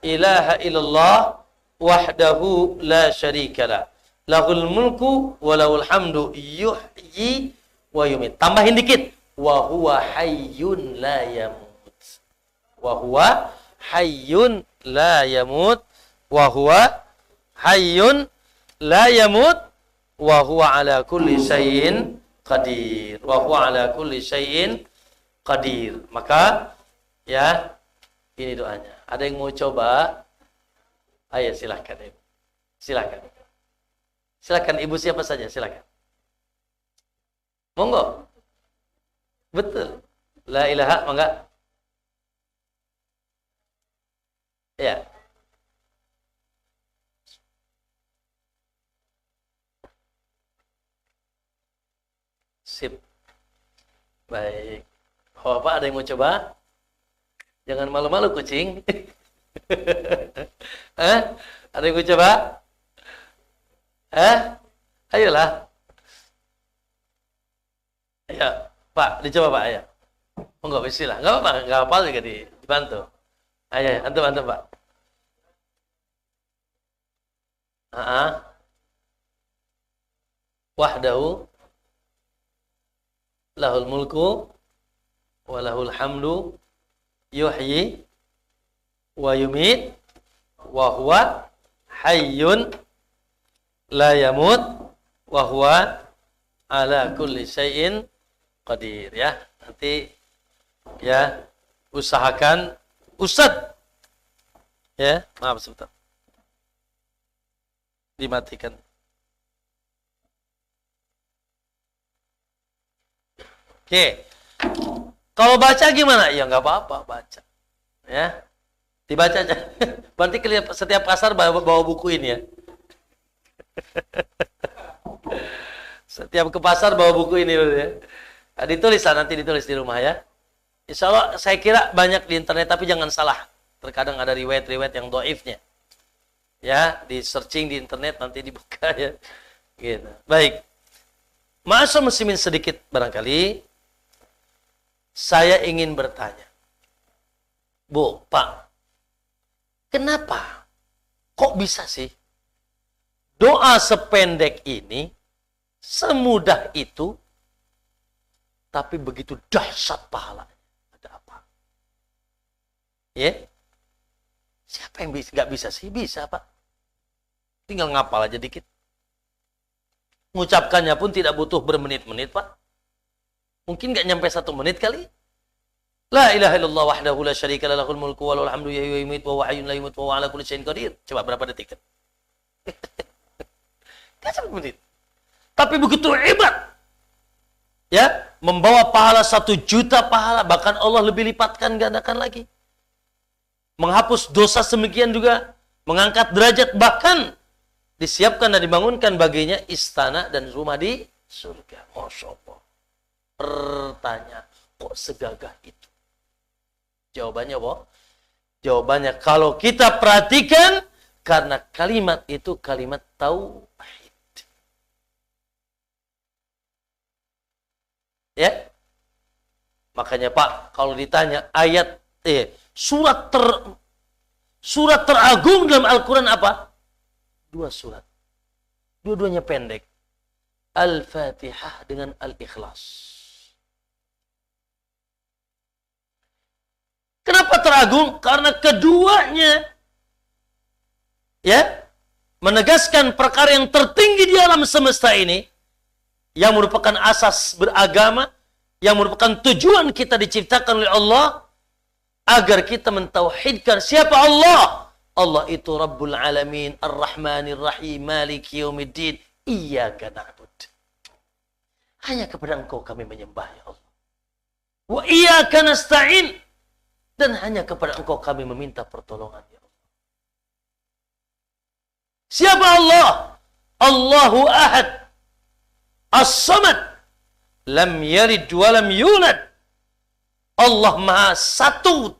S1: ilaha illallah wahdahu la syarikalah. Lahul mulku wa lahul hamdu yuhyi wa yumit. Tambahin dikit. Wa huwa hayyun la yamut. Wa huwa hayyun la yamut. Wa huwa hayyun la yamut. Wa huwa ala kulli syai'in qadir. Wa huwa ala kulli syai'in qadir. Maka ya, ini doanya. Ada yang mau coba? Ayo silakan Ibu. Silakan. Silakan Ibu siapa saja, silakan. Monggo. Betul. La ilaha, mangga. Ya. Sip. Baik. Oh, Pak, ada yang mau coba? Jangan malu-malu kucing. Ada yang mau coba? Ayolah. Ayo, Pak, dicoba Pak, ayo. Monggo, bismillah. Enggak apa-apa, enggak apa-apa juga dibantu. Ayo, antum Pak. Wahdahu lahul mulku wa lahul hamdu yuhyi wa yumit wa huwa hayyun la yamut wa huwa ala kulli syai'in qadir. Ya, nanti ya usahakan Ustaz. Ya, maaf sebentar. Dimatikan. Oke. Kalau baca gimana? Ya nggak apa-apa baca. Ya. Dibaca aja. Berarti setiap pasar bawa buku ini ya. Setiap ke pasar bawa buku ini ya. Nah, ditulis nanti ditulis di rumah ya. Insya Allah saya kira banyak di internet, tapi jangan salah. Terkadang ada riwayat-riwayat yang dhaifnya. Ya, di searching di internet nanti dibuka ya. Gitu. Baik. Ma'asyiral muslimin, sedikit barangkali saya ingin bertanya. Bu, Pak, kenapa kok bisa sih doa sependek ini, semudah itu, tapi begitu dahsyat pahalanya? Ada apa? Ya? Siapa yang nggak bisa sih? Bisa, Pak. Tinggal ngapal aja dikit. Mengucapkannya pun tidak butuh bermenit-menit, Pak. Mungkin nggak nyampe 1 menit kali. La ilaha illallah wahdahu la syarika lah, lahul mulku wa lahul hamdu yuhyi wa yumiitu wa huwa hayyun la yamut wa huwa ala kulli syai'in qadir. Coba berapa detik? Nggak 1 menit. Tapi begitu hebat. Ya, membawa pahala 1 juta pahala, bahkan Allah lebih lipatkan gandakan lagi. Menghapus dosa semikian juga, mengangkat derajat, bahkan disiapkan dan dibangunkan baginya istana dan rumah di surga. Masya Allah. Pertanyaan, kok segagah itu? Jawabannya apa? Jawabannya kalau kita perhatikan, karena kalimat itu kalimat tauhid. Ya? Makanya Pak, kalau ditanya ayat surat teragung dalam Al-Quran apa? 2 surat. Dua-duanya pendek. Al-Fatihah dengan Al-Ikhlas. Kenapa teragung? Karena keduanya ya menegaskan perkara yang tertinggi di alam semesta ini, yang merupakan asas beragama, yang merupakan tujuan kita diciptakan oleh Allah, agar kita mentauhidkan siapa Allah. Allah itu Rabbul Alamin, Ar-Rahmanir Rahim, Maliki Yaumiddin, Iyyaka na'bud. Hanya kepada Engkau kami menyembah, ya Allah. Wa iyyaka nasta'in. Dan hanya kepada Engkau kami meminta pertolongan, ya Allah. Siapa Allah? Allahu Ahad, As-Samad, lam yalid wa lam yulad. Allah Maha Satu,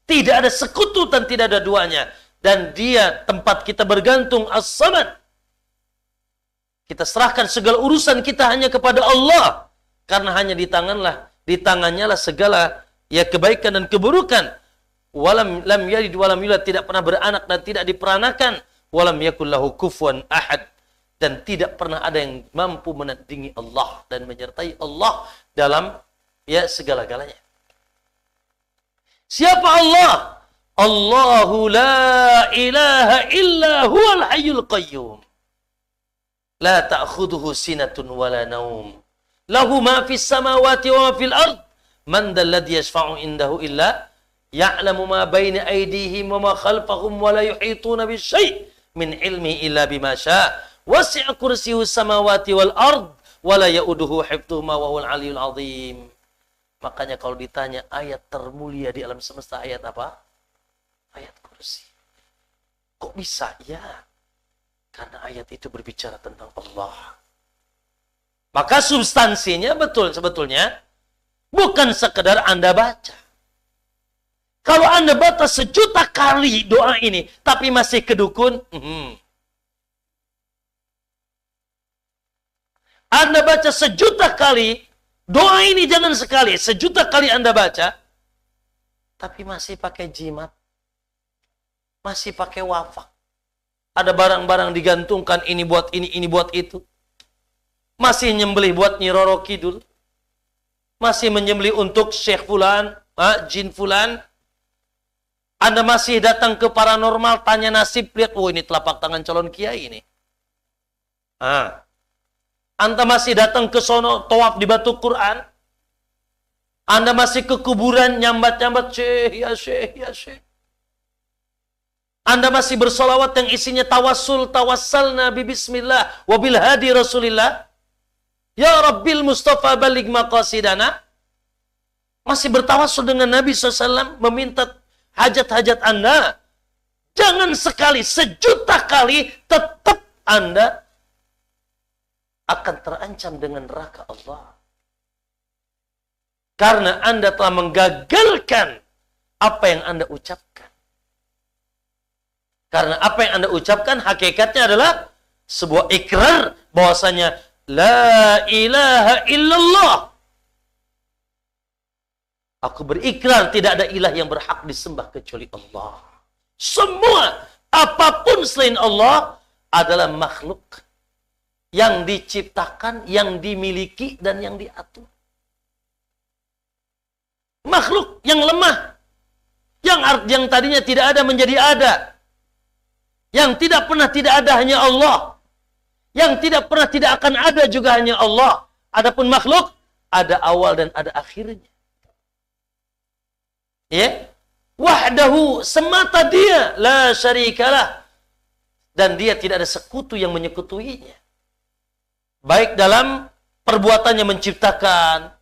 S1: tidak ada sekutu dan tidak ada duanya. Dan Dia tempat kita bergantung, As-Samad. Kita serahkan segala urusan kita hanya kepada Allah. Karena hanya di tangannya lah segala ya kebaikan dan keburukan. Walam lam yalid walam yulad, tidak pernah beranak dan tidak diperanakan. Walam yakul lahu kufuwan ahad, dan tidak pernah ada yang mampu menandingi Allah dan menyertai Allah dalam ya segala-galanya. Siapa Allah? Allahu la ilaha illa huwal hayyul qayyum. La ta'khudhuhu sinatun wala naum. Lahu ma fis samawati wa ma fil ard. Man dhal ladzi yashfa'u indahu illa ya'lamu ma baina aydihim wa ma khalfahum wa la yuhituna bi syai' min ilmi illa bima syaa. Wasi'a kursiyyus samawati wal ard wa la ya'uduhu hifdhuhuma wa huwal 'aliyyul 'azim. Makanya kalau ditanya ayat termulia di alam semesta ayat apa? Ayat kursi. Kok bisa? Ya, karena ayat itu berbicara tentang Allah. Maka substansinya betul sebetulnya bukan sekedar Anda baca. Kalau Anda baca 1.000.000 kali doa ini, tapi masih kedukun, Anda baca 1.000.000 kali, doa ini jangan sekali, 1.000.000 kali Anda baca, tapi masih pakai jimat, masih pakai wafak. Ada barang-barang digantungkan, ini buat ini buat itu. Masih nyembelih buat Nyi Roro Kidul. Masih menyembelih untuk Syekh Fulan, Jin Fulan. Anda masih datang ke paranormal, tanya nasib, lihat, oh ini telapak tangan calon kiai ini. Anda masih datang ke sono, tawaf di batu Quran. Anda masih ke kuburan, nyambat-nyambat, Syekh, ya Syekh, ya Syekh. Anda masih bersolawat yang isinya tawassul, tawassalna bi bismillah, wabil hadi rasulillah. Ya Rabbil Mustafa baligh maqasidana. Masih bertawassul dengan Nabi SAW, meminta hajat-hajat Anda. Jangan sekali, 1.000.000 kali, tetap Anda akan terancam dengan neraka Allah. Karena Anda telah menggagalkan apa yang Anda ucapkan. Karena apa yang Anda ucapkan hakikatnya adalah sebuah ikrar bahwasanya la ilaha illallah. Aku berikrar tidak ada ilah yang berhak disembah kecuali Allah. Semua apapun selain Allah adalah makhluk yang diciptakan, yang dimiliki dan yang diatur. Makhluk yang lemah, yang tadinya tidak ada menjadi ada. Yang tidak pernah tidak ada hanya Allah. Yang tidak pernah tidak akan ada juga hanya Allah. Adapun makhluk, ada awal dan ada akhirnya. Ya? Wahdahu, semata dia, la syarikalah. Dan dia tidak ada sekutu yang menyekutuinya. Baik dalam perbuatannya menciptakan,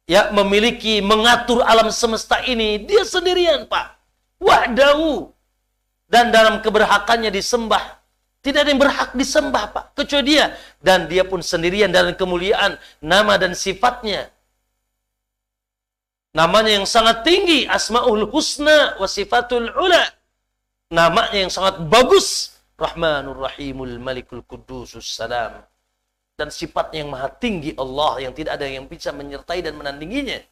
S1: ya, memiliki, mengatur alam semesta ini, dia sendirian, Pak. Wahdahu. Dan dalam keberhakannya disembah. Tidak ada yang berhak disembah, Pak, kecuali dia. Dan dia pun sendirian dalam kemuliaan nama dan sifatnya. Namanya yang sangat tinggi, Asmaul Husna wa Sifatul Ula. Namanya yang sangat bagus, Rahmanur Rahimul Malikul Qudusus Salam. Dan sifatnya yang maha tinggi Allah, yang tidak ada yang bisa menyertai dan menandinginya.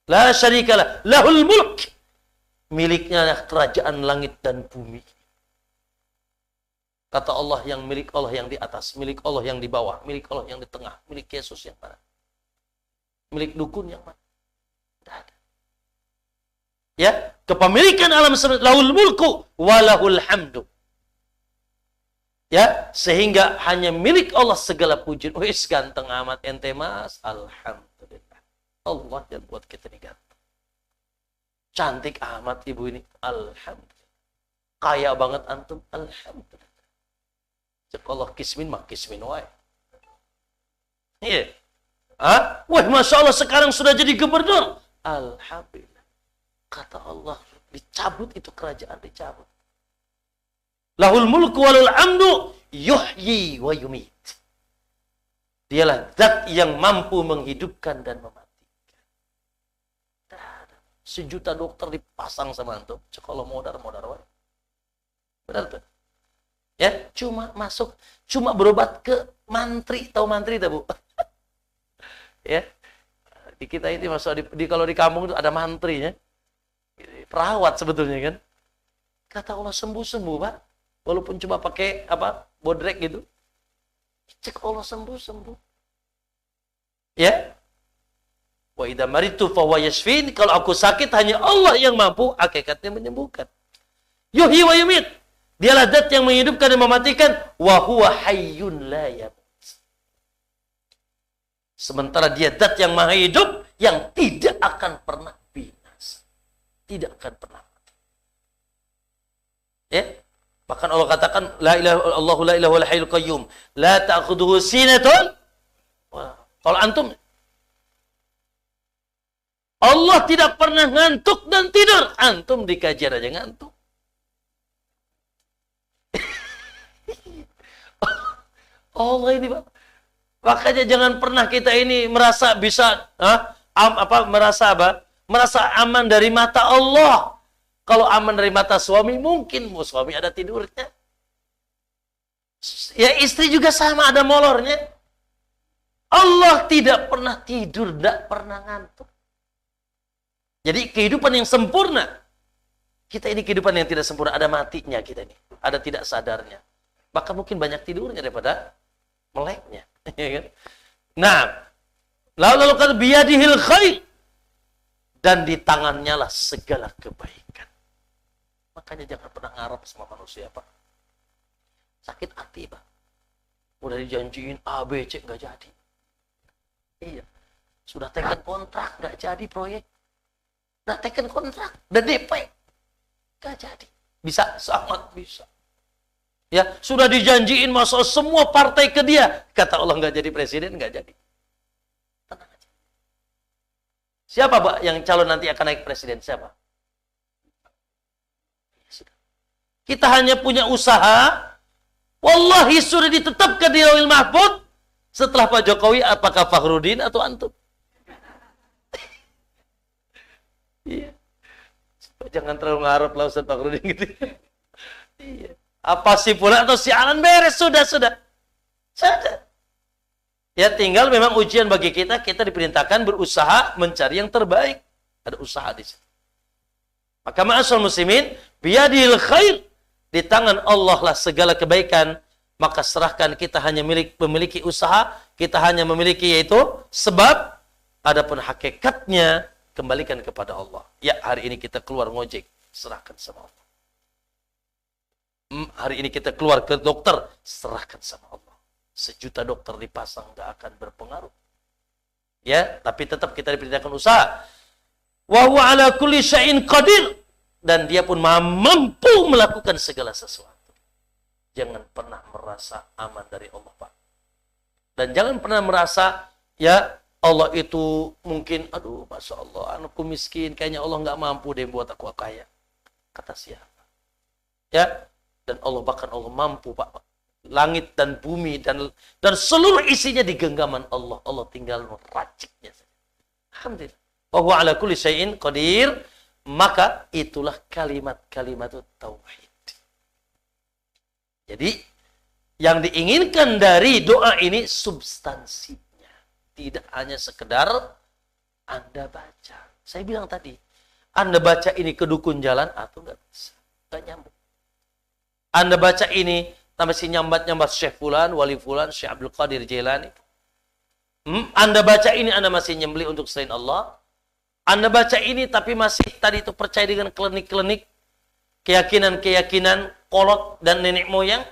S1: La syarikalah, lahul mulk. Miliknya kerajaan langit dan bumi. Kata Allah, yang milik Allah yang di atas, milik Allah yang di bawah, milik Allah yang di tengah, milik Yesus yang mana? Milik dukun yang mana? Tidak ada. Ya, kepemilikan alam semesta, lahul mulku walahul hamdu. Ya, sehingga hanya milik Allah segala puji. Wis ganteng amat ente Mas, alhamdulillah. Allah yang buat kita ini ganteng. Cantik amat ibu ini, alhamdulillah. Kaya banget antum, alhamdulillah. Cek Allah kismin mah kismin wae. Iya. Wah, Masya Allah sekarang sudah jadi gubernur. Alhamdulillah. Kata Allah, dicabut itu kerajaan, dicabut. Lahul mulku walul amdu yuhyi wa yumit. Dialah zat yang mampu menghidupkan dan mematikan. 1.000.000 dokter dipasang sama antum. Cek Allah modar wae. Benar tuh. Ya, cuma masuk, cuma berobat ke mantri. Tahu mantri tak, Bu? Ya, di kita ini masuk kalau di kampung itu ada mantrinya, perawat sebetulnya kan. Kata Allah sembuh Pak, walaupun cuma pakai bodrek gitu, cek Allah sembuh. Ya, wa idza maritu fa huwa yashfin, kalau aku sakit hanya Allah yang mampu hakikatnya menyembuhkan. Yuhyi wa yumit, dialah zat yang menghidupkan dan mematikan, wa huwa hayyun la yamut. Sementara dia zat yang maha hidup, yang tidak akan pernah binasa. Tidak akan pernah mati. Ya? Bahkan Allah katakan, la ilaha illallah la ilaha wal hayyul qayyum, la ta'khudhuhu sinatun. Kalau antum, Allah tidak pernah ngantuk dan tidur. Antum di kajian aja ngantuk. Allah ini Pak. Makanya jangan pernah kita ini merasa bisa merasa aman dari mata Allah. Kalau aman dari mata suami, mungkin suami ada tidurnya. Ya istri juga sama, ada molornya. Allah tidak pernah tidur, tidak pernah ngantuk. Jadi kehidupan yang sempurna. Kita ini kehidupan yang tidak sempurna, ada matinya kita ini, ada tidak sadarnya. Bahkan mungkin banyak tidurnya daripada meleknya. Nah, lalu kan biyadihil khair, dan di tangannya lah segala kebaikan. Makanya jangan pernah ngarep sama manusia Pak. Sakit hati Pak. Udah dijanjiin A, B, C nggak jadi. Iya. Sudah teken kontrak nggak jadi proyek. Udah teken kontrak, udah DP nggak jadi. Bisa, sangat bisa. Ya, sudah dijanjiin masuk semua partai ke dia. Kata Allah nggak jadi presiden, nggak jadi. Tenang aja. Siapa Pak yang calon nanti akan naik presiden? Siapa? Kita hanya punya usaha. Wallahi sudah ditetapkan di Lauhil Mahfuz. Setelah Pak Jokowi, apakah Fakhrudin atau antum? Iya. Jangan terlalu ngarep lah Ustaz Fakhrudin gitu. Iya. Apa si pula atau si Alan beres, sudah. Ya tinggal memang ujian bagi kita diperintahkan berusaha mencari yang terbaik. Ada usaha di situ. Maka ma'asyiral muslimin, biyadil khair, di tangan Allah lah segala kebaikan. Maka serahkan, kita hanya memiliki usaha, kita hanya memiliki yaitu sebab, adapun hakikatnya kembalikan kepada Allah. Ya, hari ini kita keluar ngojek, serahkan sama Allah. Hari ini kita keluar ke dokter, serahkan sama Allah. 1.000.000 dokter dipasang gak akan berpengaruh. Ya, tapi tetap kita diperintahkan usaha. Wa huwa ala kulli syai'in qadir, dan dia pun mampu melakukan segala sesuatu. Jangan pernah merasa aman dari Allah Pak. Dan jangan pernah merasa ya Allah itu mungkin, aduh Masya Allah, anakku miskin, kayaknya Allah nggak mampu deh buat aku kaya. Kata siapa? Ya, dan Allah bahkan Allah mampu Pak. Langit dan bumi dan seluruh isinya di genggaman Allah. Allah tinggal meraciknya saja. Alhamdulillah. Wa huwa ala kulli syai'in qadir. Maka itulah kalimat-kalimat tauhid. Jadi yang diinginkan dari doa ini substansinya. Tidak hanya sekedar Anda baca. Saya bilang tadi, Anda baca ini ke dukun jalan atau nggak bisa. Nggak nyambung. Anda baca ini masih nyambat-nyambat Syekh Fulan, Wali Fulan, Syekh Abdul Qadir Jailani. Anda baca ini, Anda masih nyembelih untuk selain Allah. Anda baca ini tapi masih tadi itu percaya dengan klinik-klinik, keyakinan-keyakinan kolot dan nenek moyang,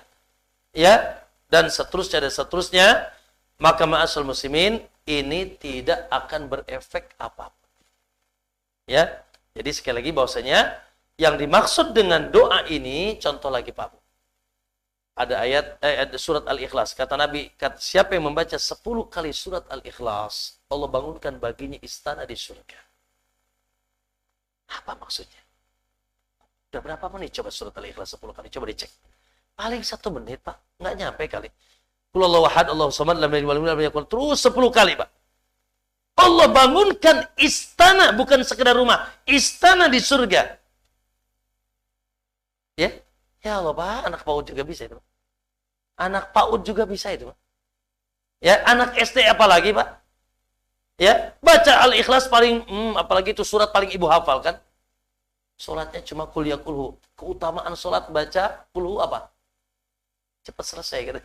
S1: ya, dan seterusnya, maka ma'asyiral muslimin, ini tidak akan berefek apapun. Ya, jadi sekali lagi bahwasanya yang dimaksud dengan doa ini, contoh lagi Pak. Ada ayat surat Al-Ikhlas. Kata Nabi, siapa yang membaca 10 kali surat Al-Ikhlas, Allah bangunkan baginya istana di surga. Apa maksudnya? Udah berapa menit coba surat Al-Ikhlas 10 kali? Coba dicek. Paling 1 menit Pak. Nggak nyampe kali. Qul Allahu ahad, Allahu samad, lam yalid walam yulad, terus 10 kali Pak. Allah bangunkan istana, bukan sekedar rumah. Istana di surga. Ya, ya Allah Pak, anak PAUD juga bisa itu. Anak PAUD juga bisa itu Pak. Ya, anak SD apalagi Pak? Ya, baca Al-Ikhlas paling apalagi itu surat paling ibu hafal kan? Salatnya cuma kul ya kulhu. Keutamaan salat baca kulhu apa? Cepat selesai gitu.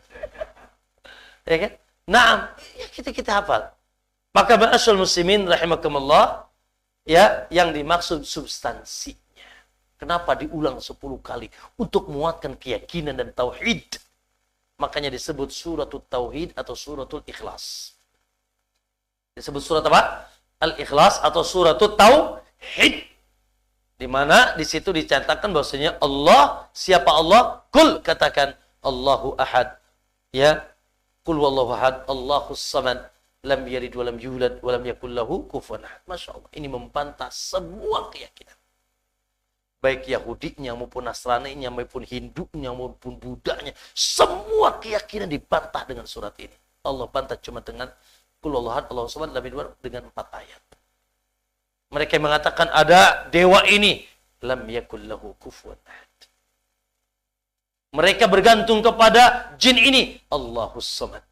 S1: Ya kan? Naam, ya kita hafal. Maka ma'asyul muslimin rahimakumullah, ya, yang dimaksud substansinya. Kenapa diulang 10 kali? Untuk menguatkan keyakinan dan tauhid. Makanya disebut suratul tauhid atau suratul ikhlas. Disebut surat apa? Al-Ikhlas atau suratul tauhid. Di mana di situ dicatatkan bahwasanya Allah, siapa Allah? Kul, katakan Allahu ahad. Ya. Kul wallahu ahad, Allahus samad, lam yalid wa lam yulad wa lam yakul lahu kufuwan ahad. Masya Allah, ini membantah semua keyakinan. Baik Yahudinya maupun Nasraninya maupun Hindunya maupun Budanya, semua keyakinan dibantah dengan surat ini. Allah bantah cuma dengan Kul wallahu ahad, Allahus samad, lam yalid dengan 4 ayat. Mereka yang mengatakan ada dewa ini, lam yakul lahu kufuwan ahad. Mereka bergantung kepada jin ini, Allahus samad.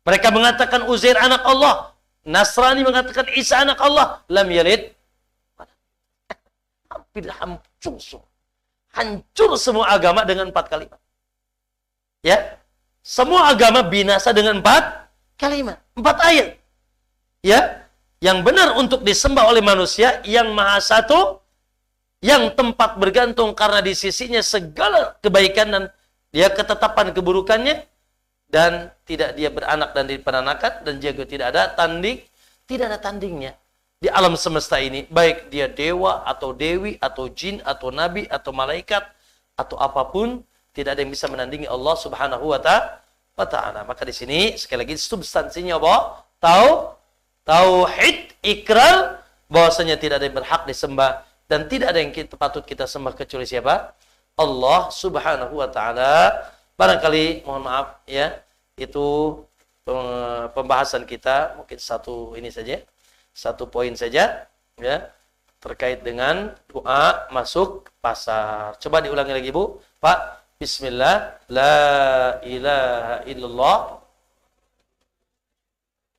S1: Mereka mengatakan Uzair anak Allah. Nasrani mengatakan Isa anak Allah. Lam yalid. Hampir hancur semua. Hancur semua agama dengan 4 kalimat. Ya. Semua agama binasa dengan 4 kalimat. 4 ayat. Ya. Yang benar untuk disembah oleh manusia yang maha satu, yang tempat bergantung karena di sisinya segala kebaikan dan dia ketetapan keburukannya, dan tidak dia beranak dan diperanakan, dan juga tidak ada tandingnya di alam semesta ini, baik dia dewa atau dewi atau jin atau nabi atau malaikat atau apapun, tidak ada yang bisa menandingi Allah Subhanahu wa taala. Maka di sini sekali lagi substansinya apa? Tauhid, ikrar bahwasanya tidak ada yang berhak disembah dan tidak ada yang patut kita sembah kecuali siapa? Allah Subhanahu wa taala. Barangkali mohon maaf ya, itu pembahasan kita mungkin satu poin saja ya, terkait dengan doa masuk pasar. Coba diulangi lagi Bu. Pak, bismillah, la ilaha illallah,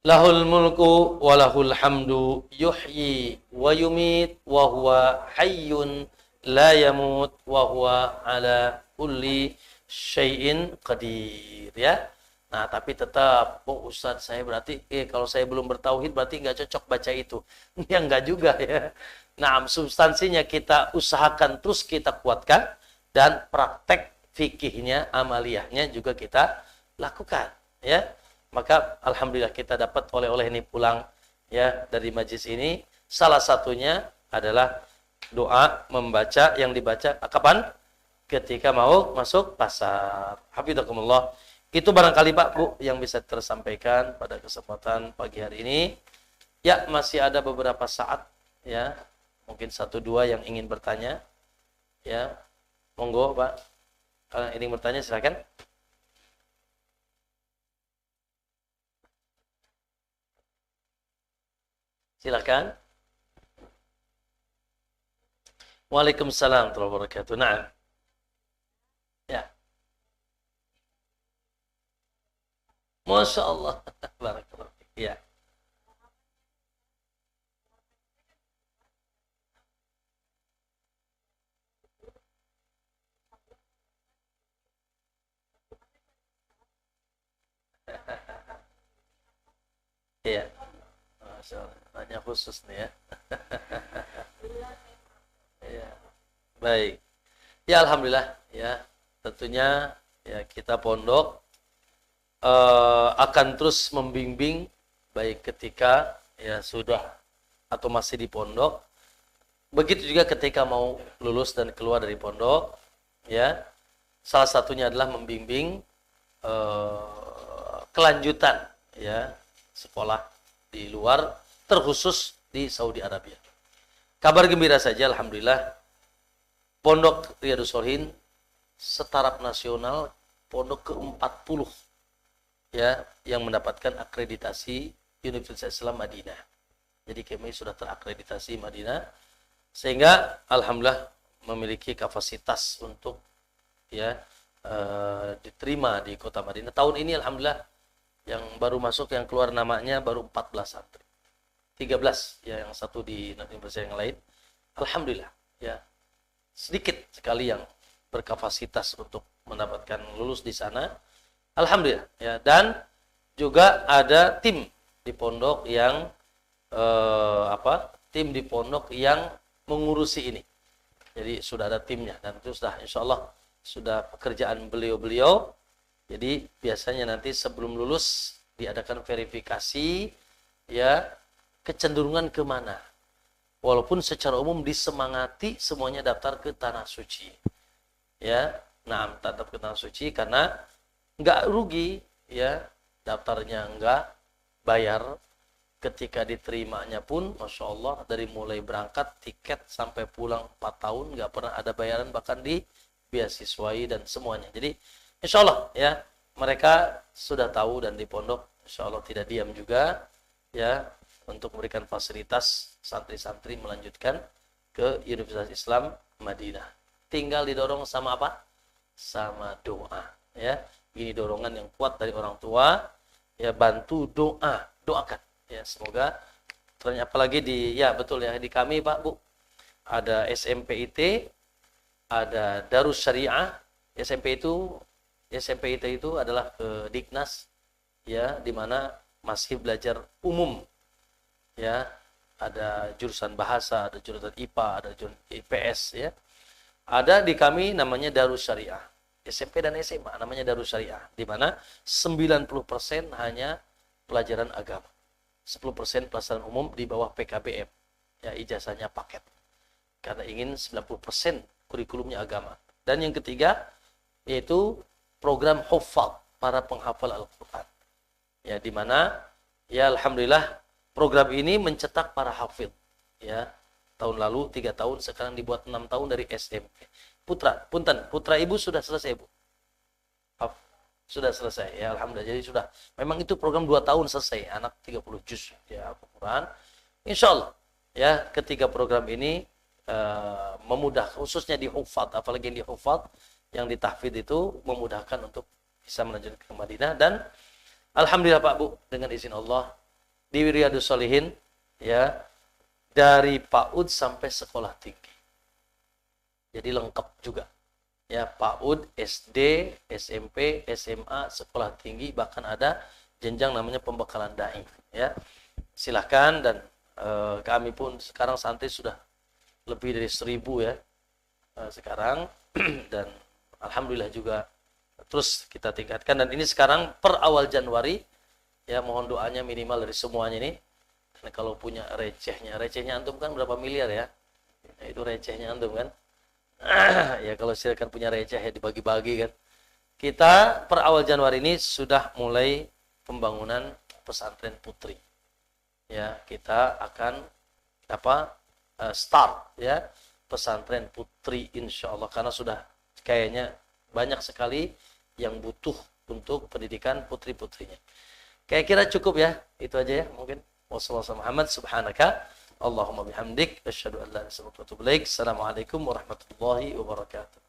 S1: lahul mulku wa lahul hamdu, yuhyi wa yumit wa huwa hayyun la yamut wa huwa ala kulli syai'in qadir, ya. Nah, tapi tetap, oh Ustaz, saya berarti kalau saya belum bertauhid berarti nggak cocok baca itu. Ya nggak juga ya. Nah, substansinya kita usahakan terus kita kuatkan, dan praktek fikihnya, amaliyahnya juga kita lakukan, ya. Maka alhamdulillah kita dapat oleh-oleh ini pulang ya dari majlis ini. Salah satunya adalah doa membaca yang dibaca kapan? Ketika mau masuk pasar. Hafizakumullah. Itu barangkali Pak Bu yang bisa tersampaikan pada kesempatan pagi hari ini. Ya, masih ada beberapa saat ya. Mungkin 1-2 yang ingin bertanya. Ya. Monggo Pak. Kalau ingin bertanya silakan. Silakan. Waalaikumsalam warahmatullahi wabarakatuh. Nah. Ya. Masya Allah. Barakallahu. Ya. Iya. Masya Allah. Tanya khusus nih ya. Ya. Baik. Ya alhamdulillah ya. Tentunya ya kita pondok akan terus membimbing baik ketika ya sudah atau masih di pondok. Begitu juga ketika mau lulus dan keluar dari pondok ya. Salah satunya adalah membimbing kelanjutan ya sekolah di luar, terkhusus di Saudi Arabia. Kabar gembira saja alhamdulillah, Pondok Riyadhus Shalihin setaraf nasional pondok ke-40 ya yang mendapatkan akreditasi Universitas Islam Madinah. Jadi kami sudah terakreditasi Madinah, sehingga alhamdulillah memiliki kapasitas untuk ya diterima di kota Madinah. Tahun ini alhamdulillah yang baru masuk, yang keluar namanya baru 14 santri. 13 ya, yang satu di universitas yang lain. Alhamdulillah ya, sedikit sekali yang berkapasitas untuk mendapatkan lulus di sana. Alhamdulillah ya, dan juga ada tim di pondok yang tim di pondok yang mengurusi ini. Jadi sudah ada timnya dan itu sudah insyaallah sudah pekerjaan beliau-beliau. Jadi biasanya nanti sebelum lulus diadakan verifikasi ya, kecenderungan kemana. Walaupun secara umum disemangati semuanya daftar ke tanah suci. Ya, nah tetap ke tanah suci karena nggak rugi ya, daftarnya nggak bayar, ketika diterimanya pun Masya Allah dari mulai berangkat tiket sampai pulang 4 tahun nggak pernah ada bayaran, bahkan di beasiswai dan semuanya. Jadi Insya Allah ya, mereka sudah tahu dan di pondok Insya Allah tidak diam juga ya, untuk memberikan fasilitas santri-santri melanjutkan ke Universitas Islam Madinah. Tinggal didorong sama apa? Sama doa ya. Ini dorongan yang kuat dari orang tua ya, bantu doa, doakan ya, semoga ternyata apalagi di ya betul ya, di kami Pak Bu ada SMPIT, ada Darus Syariah. SMPIT itu adalah Diknas ya, di mana masih belajar umum ya, ada jurusan bahasa, ada jurusan IPA, ada jurusan IPS ya. Ada di kami namanya Darus Syariah. SMP dan SMA namanya Darus Syariah, di mana 90% hanya pelajaran agama. 10% pelajaran umum di bawah PKBM. Ya, ijazahnya paket. Karena ingin 90% kurikulumnya agama. Dan yang ketiga yaitu program hufal, para penghafal Al-Qur'an. Ya, di mana ya alhamdulillah program ini mencetak para hafid. Ya, tahun lalu 3 tahun, sekarang dibuat 6 tahun dari SMP. Putra ibu sudah selesai Bu. Sudah selesai ya alhamdulillah. Jadi sudah, memang itu program 2 tahun selesai, anak 30 juz ya Al-Qur'an. Insyaallah ya, ketika program ini memudah khususnya di hufad, apalagi yang di hufad, yang di tahfidz itu memudahkan untuk bisa melanjutkan ke Madinah. Dan alhamdulillah Pak Bu, dengan izin Allah di Riyadhus Shalihin ya, dari PAUD sampai sekolah tinggi. Jadi lengkap juga. Ya, PAUD, SD, SMP, SMA, sekolah tinggi, bahkan ada jenjang namanya pembekalan dai. Ya, silahkan. Dan kami pun sekarang santri sudah lebih dari 1000 ya sekarang. Dan alhamdulillah juga terus kita tingkatkan. Dan ini sekarang per awal Januari ya, mohon doanya minimal dari semuanya ini. Karena kalau punya recehnya antum kan berapa miliar ya? Nah, itu recehnya antum kan? Ya kalau silakan punya receh ya, dibagi-bagi kan. Kita per awal Januari ini sudah mulai pembangunan pesantren putri. Ya, kita akan start ya pesantren putri insya Allah, karena sudah kayaknya banyak sekali yang butuh untuk pendidikan putri-putrinya. Kayak kira cukup ya, itu aja ya mungkin. Wassalamualaikum Allahumma bihamdik asyhadu an la ilaha illa anta astaghfiruka wa atubu ilaik. Assalamualaikum warahmatullahi wabarakatuh.